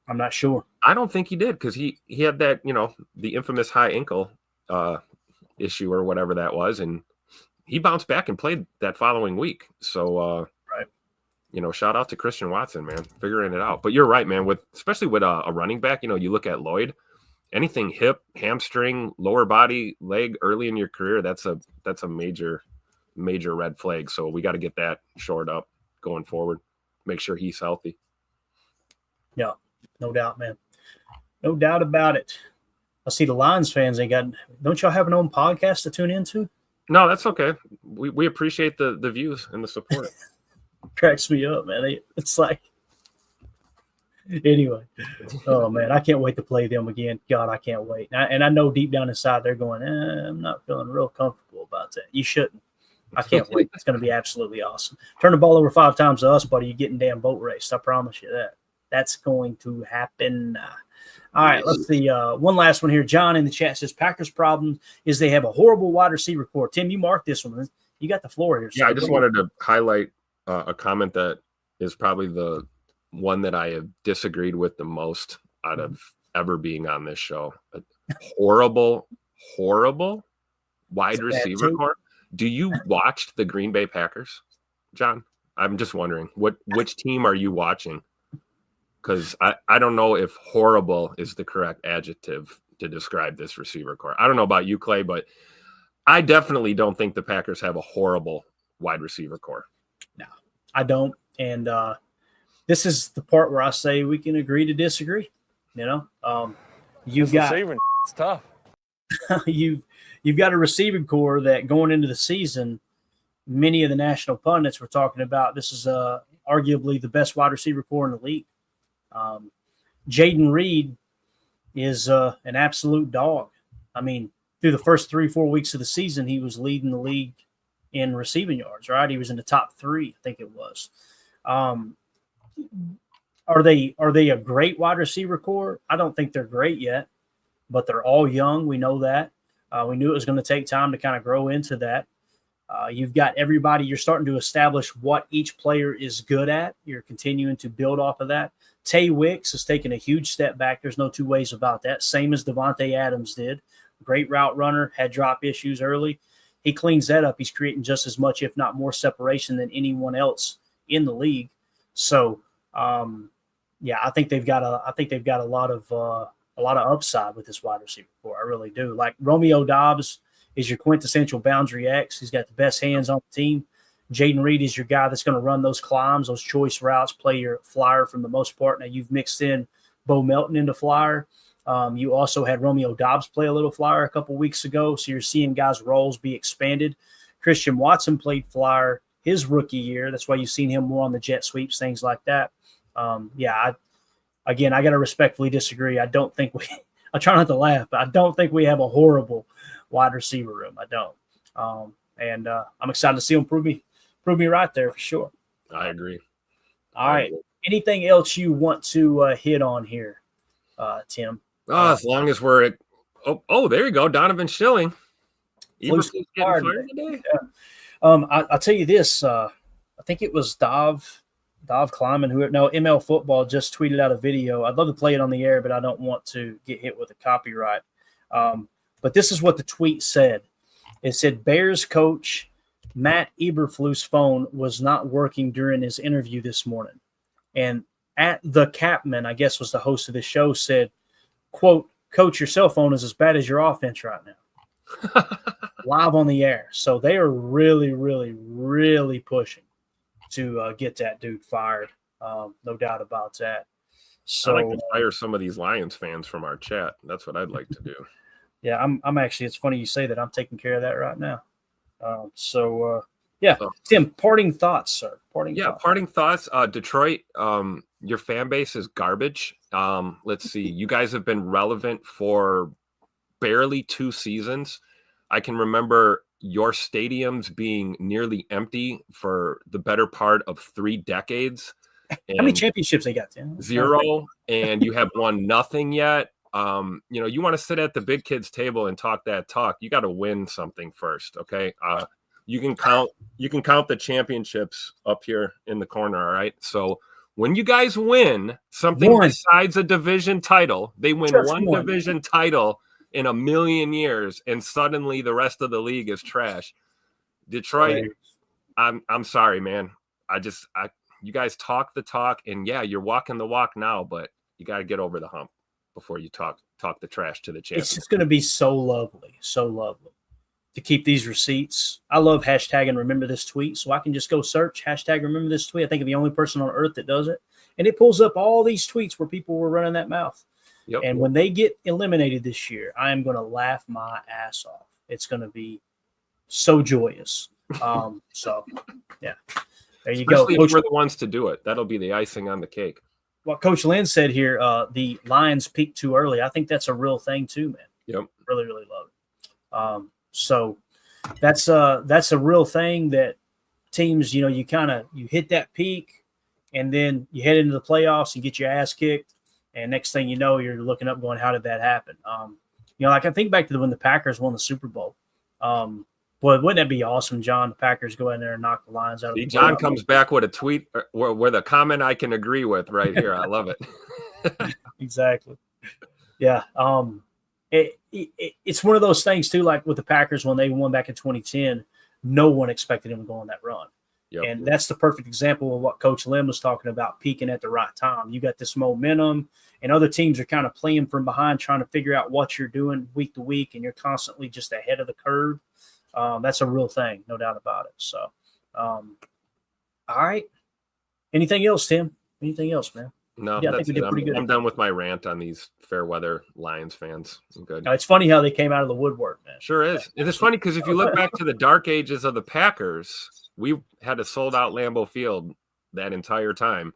A: I'm not sure.
B: I don't think he did, because he had that, the infamous high ankle issue or whatever that was. And he bounced back and played that following week. So, right. Shout out to Christian Watson, man, figuring it out. But you're right, man, especially with a running back, you look at Lloyd, anything hip, hamstring, lower body, leg early in your career, that's a major red flag. So we got to get that shored up going forward, make sure he's healthy.
A: Yeah, no doubt, man. No doubt about it. I see the Lions fans don't y'all have an own podcast to tune into?
B: No, that's okay. We appreciate the views and the support.
A: Cracks me up, man. It's like, anyway. Oh, man, I can't wait to play them again. God, I can't wait. And I know deep down inside they're going, I'm not feeling real comfortable about that. You shouldn't. I can't wait. It's going to be absolutely awesome. Turn the ball over 5 times to us, buddy. You're getting damn boat raced. I promise you that. That's going to happen. All right, let's see. One last one here. John in the chat says, Packers' problem is they have a horrible wide receiver core. Tim, you marked this one. You got the floor here.
B: Yeah, I just wanted to highlight a comment that is probably the one that I have disagreed with the most out of ever being on this show. A horrible wide receiver core. Do you watch the Green Bay Packers, John? I'm just wondering, which team are you watching? Because I don't know if horrible is the correct adjective to describe this receiver core. I don't know about you, Clay, but I definitely don't think the Packers have a horrible wide receiver core.
A: No, I don't. And this is the part where I say we can agree to disagree. You've got
C: receiving. It's tough.
A: You've got a receiving core that going into the season, many of the national pundits were talking about this is arguably the best wide receiver core in the league. Jaden Reed is an absolute dog. I mean, through the first 3-4 weeks of the season, he was leading the league in receiving yards, right? He was in the top 3, I think it was. Are they a great wide receiver core? I don't think they're great yet, but they're all young. We know that. We knew it was going to take time to kind of grow into that. You've got everybody. You're starting to establish what each player is good at. You're continuing to build off of that. Tay Wicks has taken a huge step back. There's no two ways about that. Same as Devontae Adams did. Great route runner, had drop issues early. He cleans that up. He's creating just as much, if not more, separation than anyone else in the league. So, I think they've got a lot of upside with this wide receiver core. I really do. Like Romeo Doubs is your quintessential boundary X. He's got the best hands on the team. Jaden Reed is your guy that's going to run those climbs, those choice routes, play your flyer from the most part. Now you've mixed in Bo Melton into flyer. You also had Romeo Doubs play a little flyer a couple weeks ago, so you're seeing guys' roles be expanded. Christian Watson played flyer his rookie year. That's why you've seen him more on the jet sweeps, things like that. I got to respectfully disagree. I don't think I try not to laugh, but I don't think we have a horrible wide receiver room. I don't. I'm excited to see him prove me right there for sure.
B: I agree.
A: All right. Anything else you want to hit on here, Tim?
B: As long as we're at there you go, Donovan Schilling. Eberflus getting fired today.
A: Yeah. I'll tell you this. I think it was Dov Kleiman, ML Football just tweeted out a video. I'd love to play it on the air, but I don't want to get hit with a copyright. But this is what the tweet said. It said, Bears coach Matt Eberflus' phone was not working during his interview this morning. And at the Capman, I guess was the host of the show, said, quote, Coach, your cell phone is as bad as your offense right now. Live on the air. So they are really, really, really pushing to get that dude fired. No doubt about that. So
B: I'd like to fire some of these Lions fans from our chat. That's what I'd like to do.
A: Yeah, I'm actually, it's funny you say that. I'm taking care of that right now. Tim, parting thoughts, sir.
B: Parting thoughts. Detroit, your fan base is garbage. Let's see. You guys have been relevant for barely 2 seasons. I can remember your stadiums being nearly empty for the better part of 3 decades.
A: How many championships they got, Tim?
B: 0, and you have won nothing yet. You want to sit at the big kids table and talk that talk. You got to win something first. Okay. You can count the championships up here in the corner. All right. So when you guys win something besides a division title, they win one division title in 1,000,000 years, and suddenly the rest of the league is trash. Detroit, I'm sorry, man. You guys talk the talk, and you're walking the walk now, but you got to get over the hump before you talk the trash to the champions.
A: It's just going to be so lovely to keep these receipts. I love hashtag and remember this tweet, so I can just go search hashtag remember this tweet. I think I'm the only person on earth that does it, and it pulls up all these tweets where people were running that mouth. Yep. And when they get eliminated this year, I am going to laugh my ass off. It's going to be so joyous. There you go.
B: Especially if we're the ones to do it. That'll be the icing on the cake.
A: What Coach Lynn said here, the Lions peaked too early. I think that's a real thing too, man.
B: Yep.
A: Really, really love it. So that's a real thing that teams, you hit that peak and then you head into the playoffs and get your ass kicked. And next thing you know, you're looking up going, how did that happen? I think back to when the Packers won the Super Bowl. Boy, wouldn't that be awesome, John? The Packers go in there and knock the Lions out of the
B: John comes back with a tweet with a comment I can agree with right here. I love it.
A: Exactly. Yeah. It's one of those things, too, like with the Packers when they won back in 2010, no one expected them to go on that run. Yep. And that's the perfect example of what Coach Lim was talking about, peaking at the right time. You got this momentum, and other teams are kind of playing from behind, trying to figure out what you're doing week to week, and you're constantly just ahead of the curve. That's a real thing, no doubt about it. So, all right. Anything else, Tim? Anything else, man?
B: No,
A: I think we did pretty good.
B: I'm done with my rant on these fair weather Lions fans. I'm good.
A: It's funny how they came out of the woodwork, man.
B: Sure is. And it's funny because if you look back to the dark ages of the Packers, we had a sold-out Lambeau Field that entire time.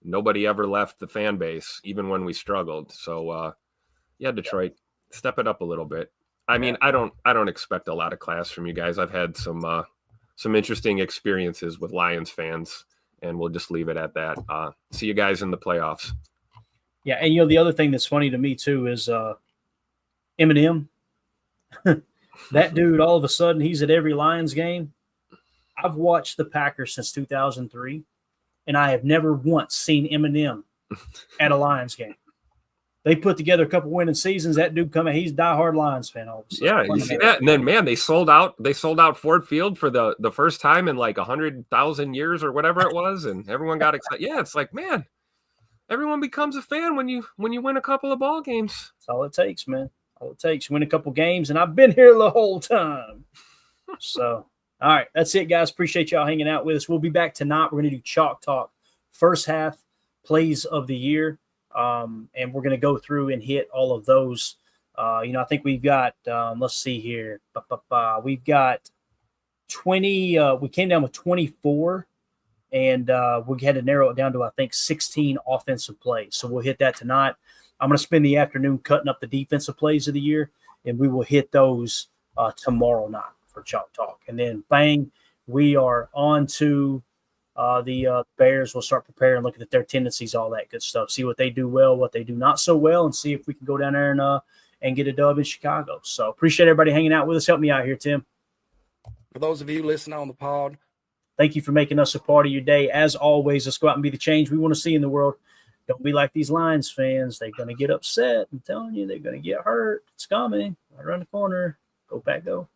B: Nobody ever left the fan base, even when we struggled. So, Detroit, step it up a little bit. I mean, I don't expect a lot of class from you guys. I've had some interesting experiences with Lions fans, and we'll just leave it at that. See you guys in the playoffs.
A: Yeah, and the other thing that's funny to me too is Eminem. That dude, all of a sudden, he's at every Lions game. I've watched the Packers since 2003, and I have never once seen Eminem at a Lions game. They put together a couple winning seasons. That dude coming, he's a diehard Lions fan. All of a sudden.
B: Yeah, you see that? And then, man, they sold out Ford Field for the first time in like 100,000 years or whatever it was, and everyone got excited. Yeah, it's like, man, everyone becomes a fan when you win a couple of ball games.
A: That's all it takes, man. All it takes. Win a couple games, and I've been here the whole time. So, all right, that's it, guys. Appreciate y'all hanging out with us. We'll be back tonight. We're going to do Chalk Talk, first half plays of the year. And we're going to go through and hit all of those. I think we've got, let's see here. We've got 20. We came down with 24 and we had to narrow it down to, I think, 16 offensive plays. So we'll hit that tonight. I'm going to spend the afternoon cutting up the defensive plays of the year, and we will hit those tomorrow night for Chalk Talk. And then, bang, we are on to the Bears. We'll start preparing, looking at their tendencies, all that good stuff, see what they do well, what they do not so well, and see if we can go down there and get a dub in Chicago. So appreciate everybody hanging out with us. Help me out here, Tim.
F: For those of you listening on the pod,
A: thank you for making us a part of your day. As always, let's go out and be the change we want to see in the world. Don't be like these Lions fans. They're going to get upset. I'm telling you, they're going to get hurt. It's coming right around the corner. Go Pack, go.